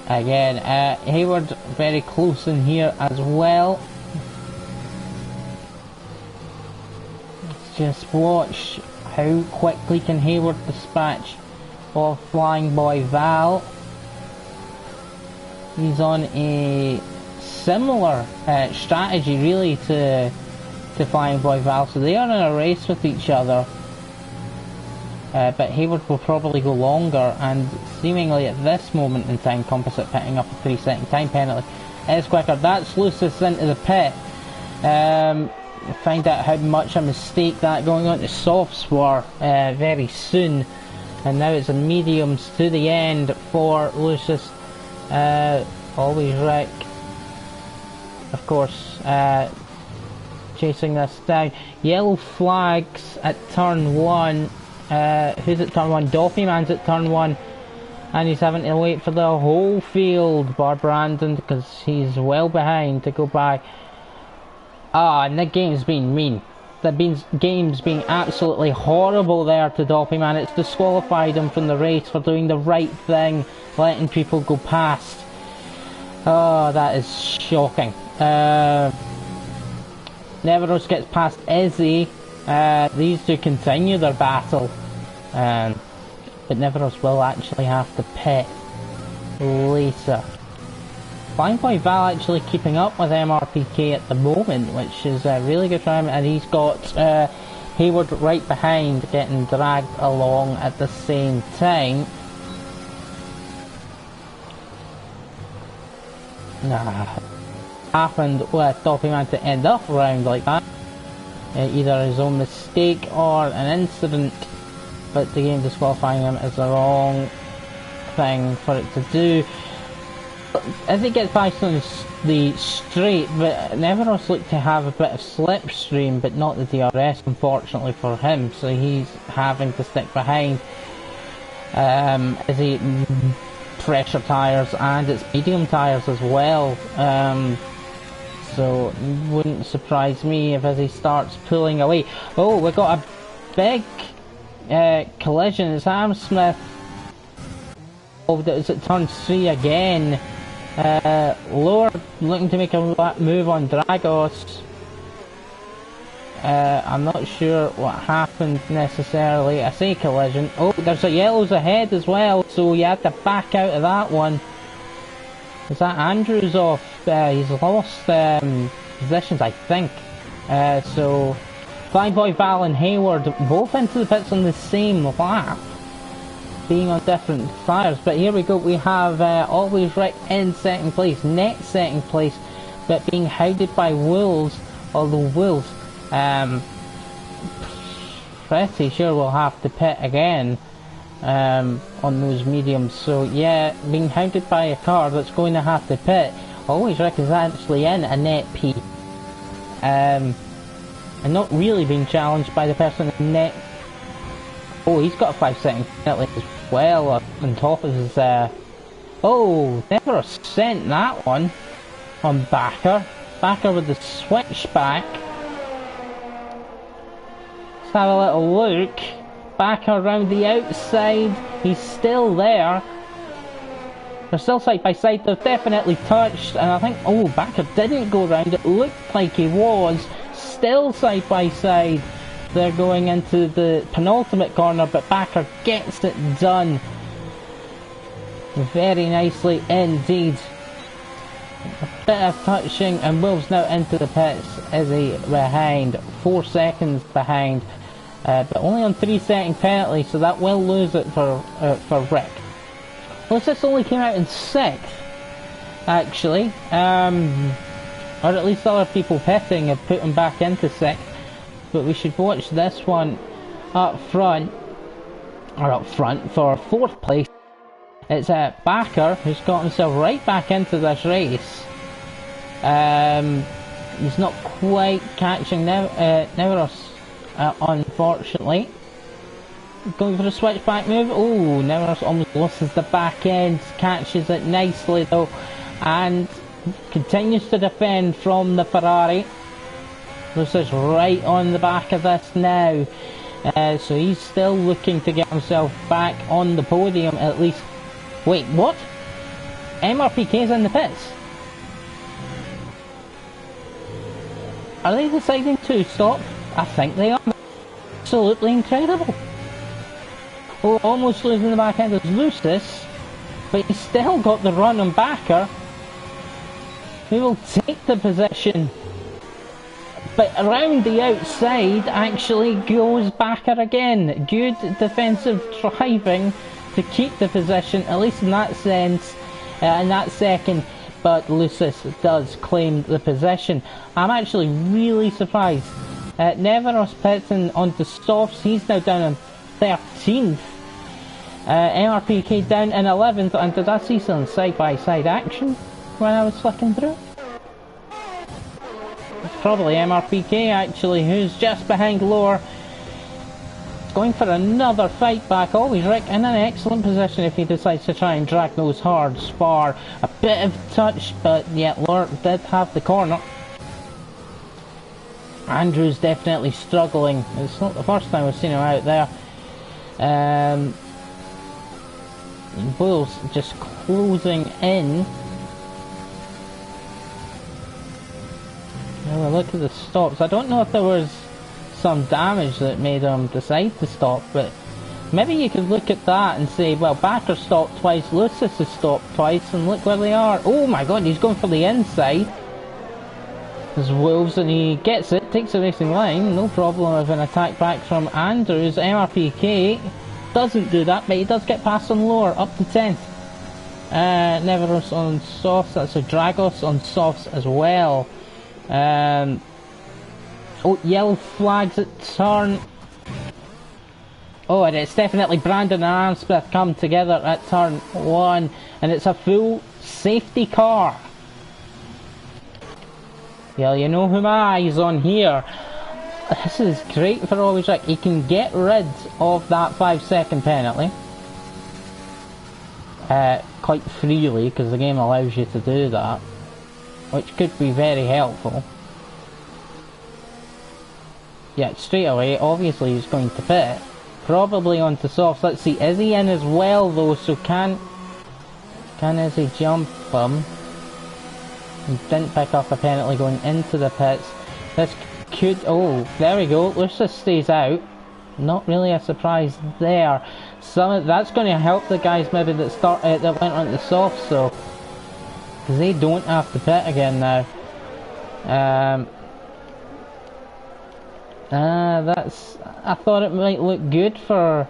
Again, Hayward very close in here as well. Let's just watch how quickly can Hayward dispatch of Flying Boy Val. He's on a similar strategy really to Flying Boy Val, so they are in a race with each other. But Hayward will probably go longer, and seemingly at this moment in time, Composite pitting up a 3-second time penalty is quicker. That's Lucis into the pit. Find out how much a mistake that going on to softs were very soon, and now it's a mediums to the end for Lucis. Always Rick, of course, chasing this down. Yellow flags at turn 1. Who's at turn 1? Doffy Man's at turn 1, and he's having to wait for the whole field, bar Brandon, because he's well behind to go by. And the game's been mean. The game's been absolutely horrible there to Doffy Man. It's disqualified him from the race for doing the right thing, letting people go past. Oh, that is shocking. Neveros gets past Izzy. These two continue their battle, but Neveros will actually have to pit later. Flying Boy Val actually keeping up with MRPK at the moment, which is really good for him, and he's got Hayward right behind, getting dragged along at the same time. Happened with Doffy Man to end up around like that. Either his own mistake or an incident, but the game disqualifying him is the wrong thing for it to do. As he gets past on the straight, but Neveros looked to have a bit of slipstream, but not the DRS, unfortunately for him, so he's having to stick behind as he pressure tyres, and it's medium tyres as well. So it wouldn't surprise me if as he starts pulling away. Oh, we've got a big collision. It's Hamsmith. Oh, it's at turn 3 again. Lower looking to make a move on Dragos. I'm not sure what happened necessarily. I say collision. Oh, there's a yellows ahead as well, so you have to back out of that one. Is that Andrews off? He's lost positions, I think. So, Flying Boy Val and Hayward both into the pits on the same lap, being on different tyres. But here we go, we have Always Rick in second place, next second place, but being hounded by Wolves, although Wolves, pretty sure we'll have to pit again on those mediums. So yeah, being hounded by a car that's going to have to pit. Always Rick is actually in a net P, and not really being challenged by the person in net. Oh, he's got a 5-second penalty as well on top of his oh, never sent that one on Backer with the switchback. Let's have a little look. back around the outside. He's still there. They're still side by side. They've definitely touched, and I think, oh, Backer didn't go round. It looked like he was. Still side by side. They're going into the penultimate corner, but Backer gets it done very nicely indeed. A bit of touching, and Wolves now into the pits. Is he behind? 4 seconds behind, but only on 3-second penalty, so that will lose it for Rick. Well, this only came out in 6th, actually, or at least other people pitting have put him back into 6th. But we should watch this one up front for 4th place. It's Backer, who's got himself right back into this race. He's not quite catching Neveros, unfortunately. Going for a switchback move. Oh, Neveros almost loses the back end, catches it nicely though, and continues to defend from the Ferrari. This is right on the back of this now. So he's still looking to get himself back on the podium at least. Wait, what? MRPK's in the pits? Are they deciding to stop? I think they are. Absolutely incredible. Oh, almost losing the back end of Lucis, but he's still got the run on Backer, who will take the position. But around the outside actually goes Backer again. Good defensive driving to keep the position, at least in that sense, in that second. But Lucis does claim the position. I'm actually really surprised. Neveros pitting onto softs. He's now down in 13th. MRPK down in 11th. And did I see some side-by-side action when I was flicking through? It's probably MRPK actually, who's just behind Lower. Going for another fight back. Always Rick in an excellent position if he decides to try and drag those hard spar. A bit of touch, but yeah, Lower did have the corner. Andrew's definitely struggling. It's not the first time we've seen him out there. Bulls just closing in. Now we look at the stops. I don't know if there was some damage that made him decide to stop, but maybe you could look at that and say, well, Backer stopped twice, Lucis has stopped twice, and look where they are. Oh my god, he's going for the inside. There's Wolves, and he gets it, takes the racing line, no problem with an attack back from Andrews. MRPK doesn't do that, but he does get past on Lower, up to 10th. Neveros on softs, that's a Dragos on softs as well. Oh, yellow flags at turn. Oh, and it's definitely Brandon and Armsmith come together at turn 1, and it's a full safety car. Yeah, you know who my eye's on here. This is great for Always Rick. He can get rid of that 5-second penalty quite freely, because the game allows you to do that, which could be very helpful. Yeah, straight away, obviously he's going to pit. Probably onto softs. Let's see, is he in as well though? So can Izzy jump him? He didn't pick up a penalty going into the pits. This could, oh, there we go. Lucis stays out. Not really a surprise there. That's going to help the guys maybe that went on the softs, so because they don't have to pit again now. I thought it might look good for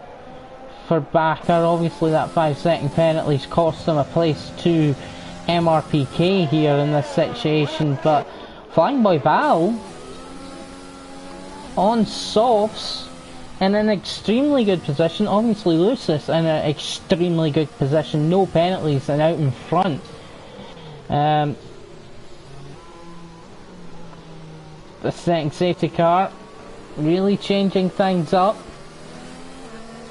Backer. Obviously that 5-second penalty's cost them a place to MRPK here in this situation, but Flying Boy Val on softs in an extremely good position. Obviously Lucis in an extremely good position, no penalties and out in front. The second safety car really changing things up.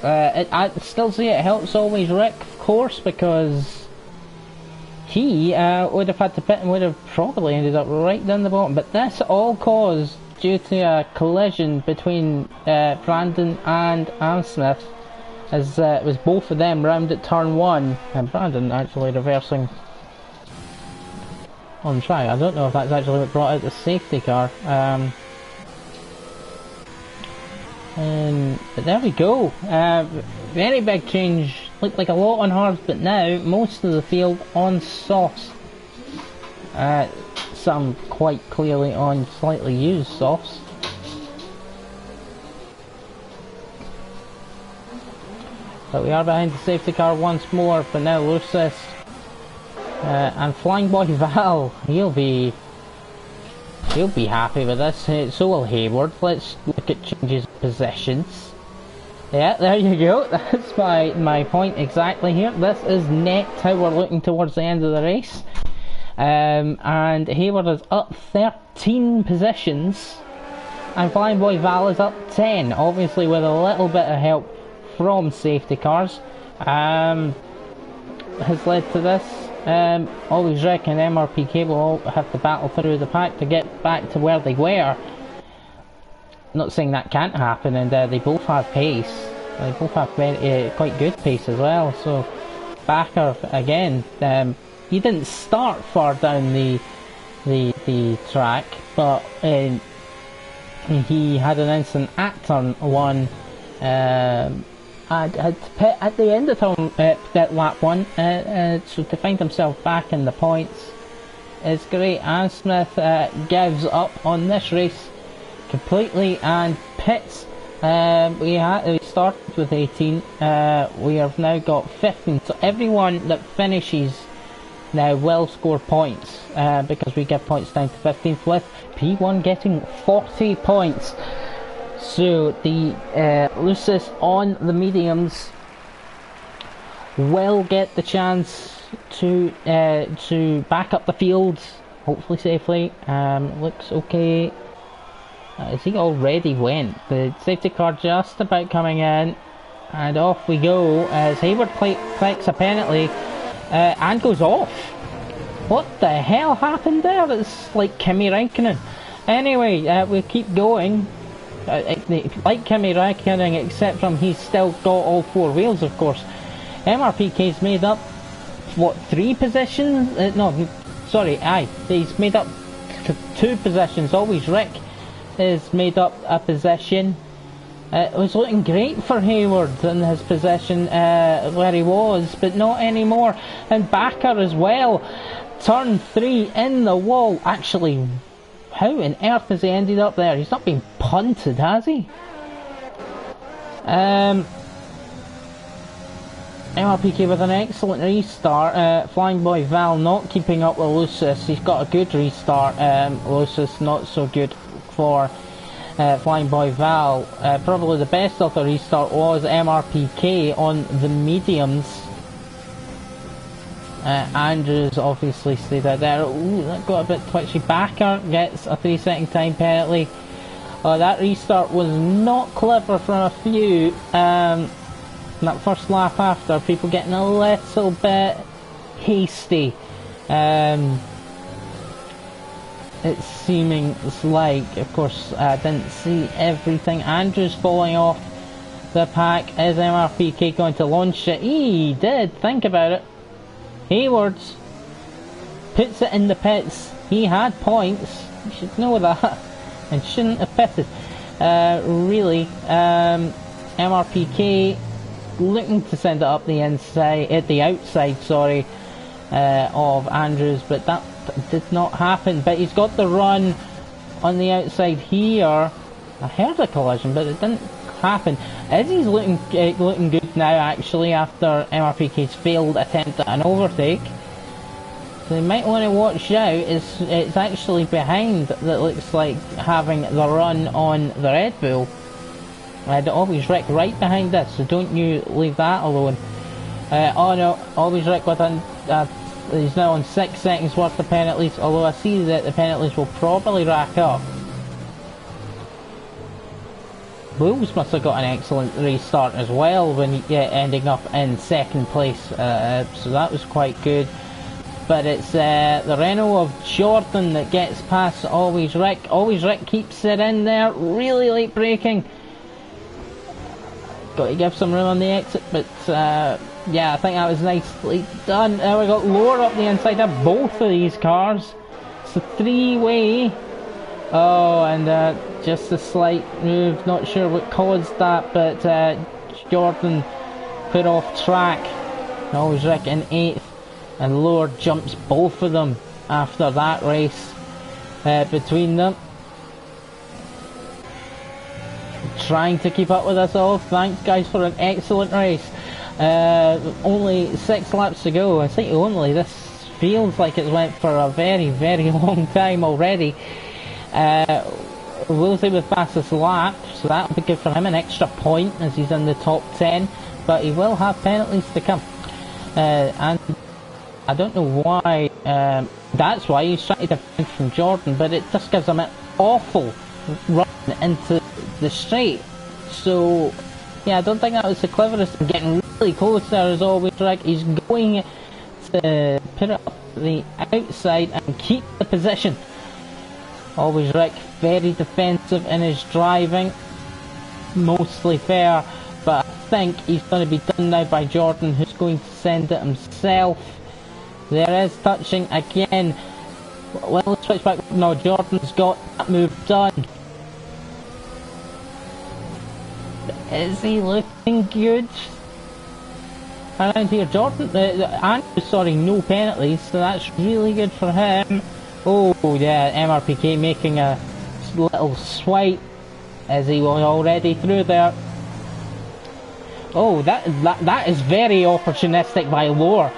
I still say it helps Always Rick, of course, because he would have had to pit and would have probably ended up right down the bottom. But this all caused due to a collision between Brandon and Smith, as it was both of them round at turn 1, and Brandon actually reversing on track. I don't know if that's actually what brought out the safety car. But there we go. Very big change. Looked like a lot on hards, but now most of the field on softs. Some quite clearly on slightly used softs. But we are behind the safety car once more, but now Lucis and Flying Boy Val, he'll be happy with this. So will Hayward. Let's look at changes of positions. Yeah, there you go. That's my point exactly here. This is net how we're looking towards the end of the race. And Hayward is up 13 positions, and Flying Boy Val is up 10, obviously with a little bit of help from safety cars. Has led to this. Always Rick and MRPK will all have to battle through the pack to get back to where they were. Not saying that can't happen, and they both have pace. They both have quite good pace as well. So Backer again. He didn't start far down the track, but he had an incident at turn 1. Had to pit at the end of lap 1, so to find himself back in the points is great. And Smith gives up on this race completely and pits. We started with 18, we have now got 15, so everyone that finishes now will score points, because we give points down to 15th, with P1 getting 40 points. So the Lucis on the mediums will get the chance to back up the field, hopefully safely. Looks okay. As he already went, the safety car just about coming in, and off we go as Hayward collects a penalty and goes off. What the hell happened there? It's like Kimi Räikkönen. Anyway, we keep going. Like Kimi Räikkönen, except from he's still got all 4 wheels, of course. MRPK's made up, what, 3 positions? No, sorry, he's made up 2 positions. Always Rick is made up a position. It was looking great for Hayward in his position where he was, but not anymore. And Backer as well. Turn 3 in the wall. Actually, how on earth has he ended up there? He's not been punted, has he? MRPK with an excellent restart. Flying Boy Val not keeping up with Lucis. He's got a good restart. Lucis not so good for Flying Boy Val. Probably the best of the restart was MRPK on the mediums. Andrews obviously stayed out there. Ooh, that got a bit twitchy. Backer gets a 3-second time penalty. That restart was not clever from a few. That first lap after, people getting a little bit hasty. It's seeming like, of course, I didn't see everything. Andrews falling off the pack. Is MRPK going to launch it? He did, think about it. Haywards puts it in the pits. He had points, you should know that, and shouldn't have pitted. Really, MRPK looking to send it up the inside, at the outside, sorry, of Andrews, but that did not happen. But he's got the run on the outside here. I heard a collision, but it didn't happen. Izzy's looking good now, actually, after MRPK's failed attempt at an overtake. So you might want to watch out. It's actually behind that looks like having the run on the Red Bull. I'd always Rick right behind this, so don't you leave that alone. Oh no, always Rick with he's now on 6 seconds worth of penalties, although I see that the penalties will probably rack up. Bulls must have got an excellent restart as well when ending up in 2nd place, so that was quite good. but it's the Renault of Jordan that gets past Always Rick. Always Rick keeps it in there, really late braking. Got to give some room on the exit, but yeah, I think that was nicely done. Now we got lower up the inside of both of these cars. It's a three-way. Oh, and just a slight move, not sure what caused that, but Jordan put off track. Always Rick in 8th, and Lower jumps both of them after that race between them. Trying to keep up with us all. Thanks guys for an excellent race. Only 6 laps to go. I think only. This feels like it's went for a very, very long time already. We'll see with fastest lap, so that'll be good for him, an extra point as he's in the top 10, but he will have penalties to come. And I don't know why, that's why he's trying to defend from Jordan, but it just gives him an awful run into the straight. So yeah, I don't think that was the cleverest. Getting really close there as Always Rick. He's going to put it up the outside and keep the position. Always Rick, very defensive in his driving, mostly fair, but I think he's going to be done now by Jordan, who's going to send it himself. There is touching again. Well, let's switch back. No, Jordan's got that move done. Is he looking good around here? Jordan, Andrew, sorry, no penalties, so that's really good for him. Oh yeah, MRPK making a little swipe as he was already through there. Oh, that is very opportunistic by Lower.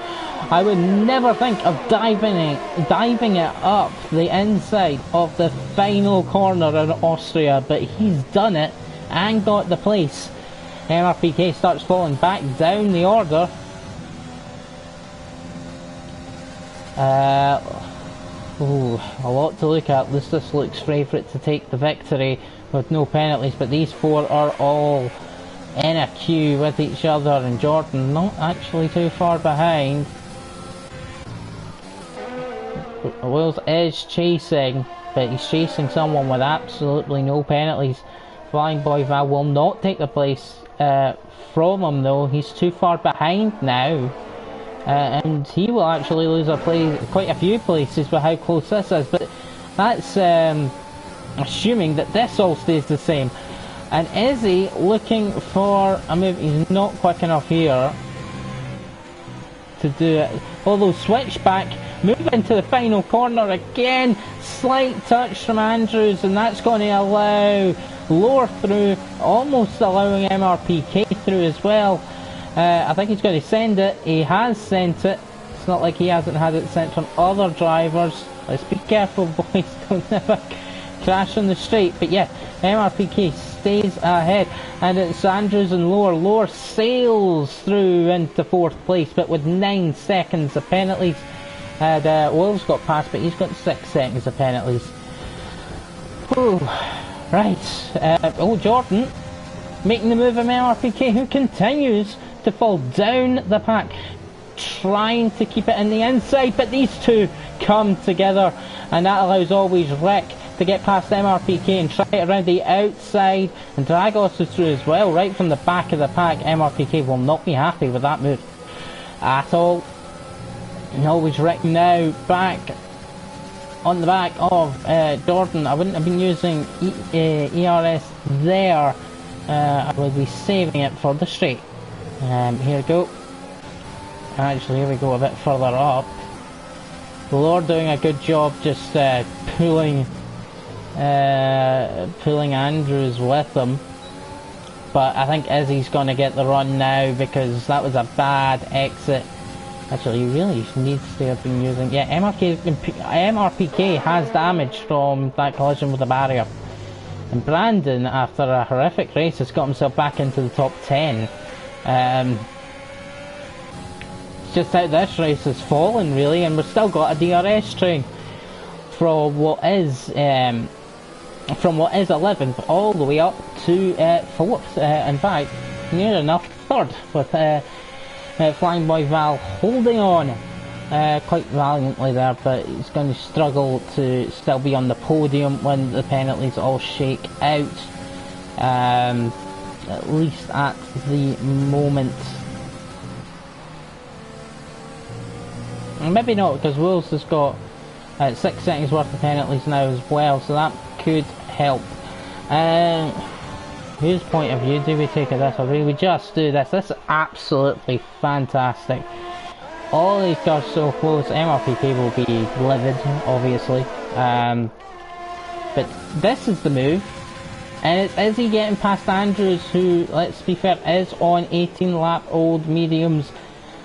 I would never think of diving it up the inside of the final corner in Austria, but he's done it and got the place. MRPK starts falling back down the order. A lot to look at. This looks favourite to take the victory with no penalties, but these 4 are all in a queue with each other, and Jordan not actually too far behind. Wills is chasing, but he's chasing someone with absolutely no penalties. Flying Boy Val will not take the place from him though. He's too far behind now. And he will actually lose quite a few places with how close this is, but that's assuming that this all stays the same. And Izzy looking for a move. He's not quick enough here to do it. Although switch back, move into the final corner again. Slight touch from Andrews, and that's going to allow Lower through, almost allowing MRPK through as well. I think he's going to send it. He has sent it. It's not like he hasn't had it sent from other drivers. Let's be careful, boys. Don't ever crash on the straight. But yeah, MRPK stays ahead, and it's Andrews and Lower. Lower sails through into 4th place, but with 9 seconds of penalties. And Will's got past, but he's got 6 seconds of penalties. Whew. Right. Oh, Jordan making the move of MRPK, who continues to fall down the pack, trying to keep it in the inside, but these two come together, and that allows Always Rick to get past MRPK and try it around the outside and drag us through as well, right from the back of the pack. MRPK will not be happy with that move at all. And Always Rick now back on the back of Jordan. I wouldn't have been using ERS there. I will be saving it for the straight. Here we go. Actually, here we go a bit further up. Lord doing a good job just pulling Andrews with him. But I think Izzy's going to get the run now because that was a bad exit. Actually, he really needs to have been using... Yeah, MRPK has damage from that collision with the barrier. And Brandon, after a horrific race, has got himself back into the top 10. It's just how this race has fallen, really, and we've still got a DRS train from what is 11th all the way up to 4th. In fact, near enough 3rd with Flying Boy Val holding on quite valiantly there, but he's going to struggle to still be on the podium when the penalties all shake out, at least at the moment. Maybe not, because Wolves has got 6 seconds worth of penalties now as well, so that could help. Whose point of view do we take of this? Or do we just do this? This is absolutely fantastic. All these cars so close. MRPK will be livid, obviously. But this is the move. And is he getting past Andrews, who, let's be fair, is on 18 lap old mediums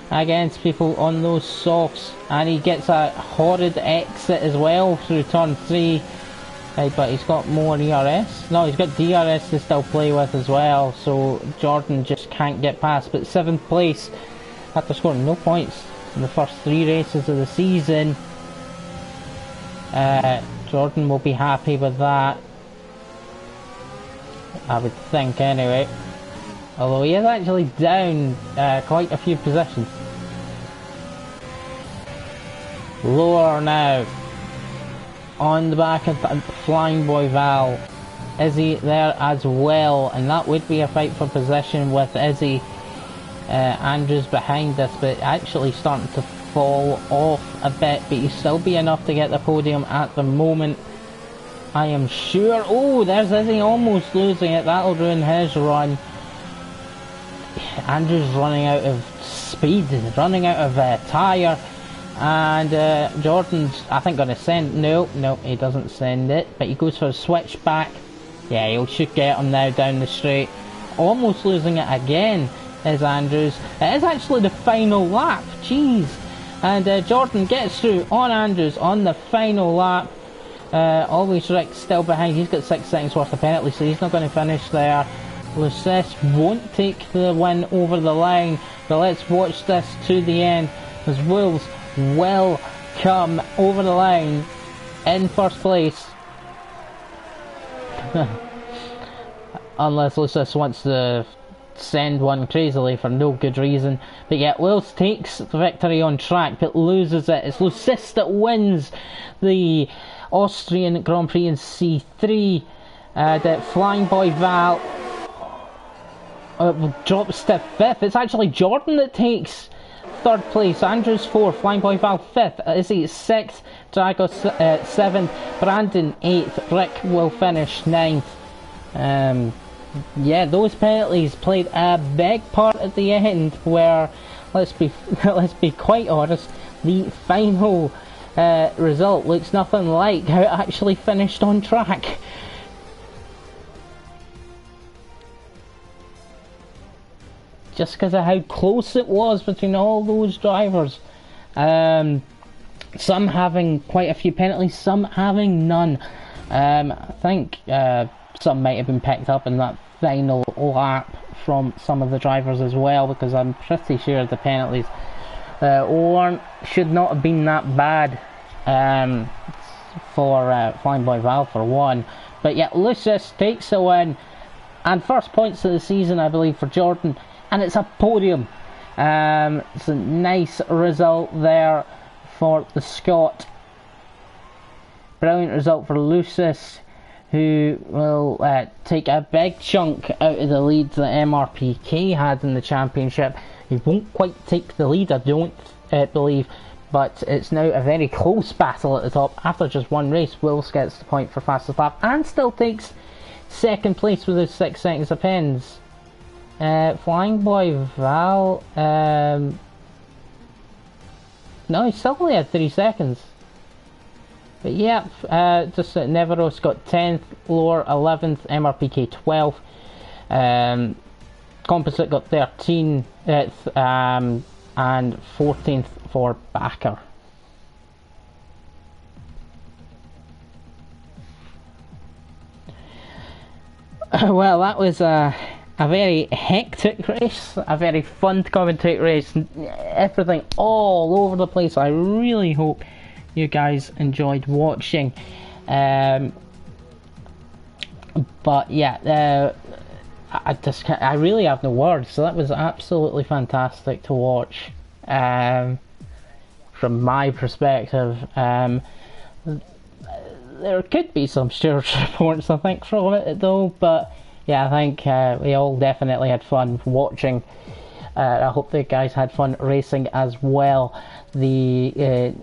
against people on those softs, and he gets a horrid exit as well through turn 3, but he's got more ERS. No, he's got DRS to still play with as well, so Jordan just can't get past. But 7th place after scoring no points in the first 3 races of the season. Jordan will be happy with that, I would think, anyway. Although he is actually down quite a few positions. Lower now. On the back of Flying Boy Val. Izzy there as well. And that would be a fight for position with Izzy. Andrews behind us, but actually starting to fall off a bit. But he'll still be enough to get the podium at the moment, I am sure. Oh, there's Izzy almost losing it. That'll ruin his run. Andrews running out of speed, running out of tyre, and Jordan's, I think, going to send. No, he doesn't send it, but he goes for a switch back. Yeah, he should get him now down the straight. Almost losing it again is Andrews. It is actually the final lap, jeez. And Jordan gets through on Andrews on the final lap. Always Rick still behind. He's got 6 seconds worth of penalty, so he's not going to finish there. Lucis won't take the win over the line, but let's watch this to the end, as Wolves will come over the line in first place. Unless Lucis wants to send one crazily for no good reason. But yeah, Wolves takes the victory on track but loses it. It's Lucis that wins the Austrian Grand Prix in C3. That Flying Boy Val drops to 5th. It's actually Jordan that takes 3rd place. Andrews 4th, Flying Boy Val 5th, Izzy 6th, Drago 7th, Brandon 8th, Rick will finish 9th. Yeah, those penalties played a big part at the end, where let's be quite honest, the final result looks nothing like how it actually finished on track. Just because of how close it was between all those drivers. Some having quite a few penalties, some having none. I think some might have been picked up in that final lap from some of the drivers as well, because I'm pretty sure the penalties should not have been that bad for Flying Boy Val for one. But yeah, Lucis takes the win and first points of the season, I believe, for Jordan, and it's a podium. It's a nice result there for the Scot. Brilliant result for Lucis, who will take a big chunk out of the lead that MRPK had in the championship. He won't quite take the lead, I don't believe, but it's now a very close battle at the top. After just one race, Wills gets the point for fastest lap and still takes 2nd place with his 6 seconds of pens. Flying Boy Val, no, he still only had 3 seconds. But yeah, just Neveros got 10th, Lower 11th, MRPK 12th, Composite got 13th, and 14th for Backer. Well, that was a very hectic race, a very fun to commentate race, everything all over the place. I really hope you guys enjoyed watching. But yeah, I really have no words. So that was absolutely fantastic to watch. from my perspective. There could be some stewards reports, I think, from it though, but yeah, I think we all definitely had fun watching. I hope the guys had fun racing as well. The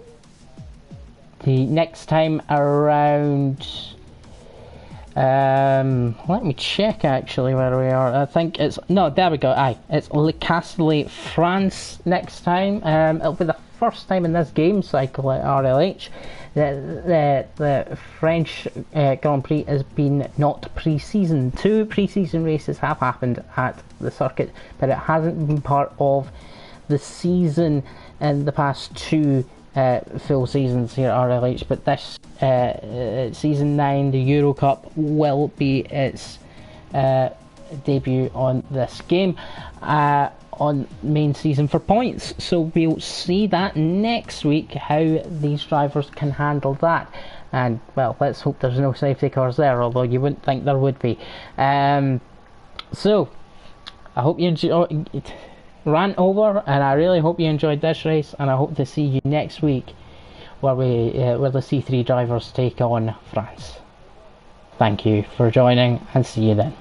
next time around, let me check actually where we are. I think it's, no, there we go. It's Le Castellet, France next time. It'll be the first time in this game cycle at RLH the French Grand Prix has been not pre-season. 2 pre-season races have happened at the circuit, but it hasn't been part of the season in the past 2 full seasons here at RLH. But this season 9, the Euro Cup, will be its debut on this game on main season for points, so we'll see that next week, how these drivers can handle that. And well, let's hope there's no safety cars there, although you wouldn't think there would be. So I hope you enjoyed, ran over, and I really hope you enjoyed this race, and I hope to see you next week where the C3 drivers take on France. Thank you for joining, and see you then.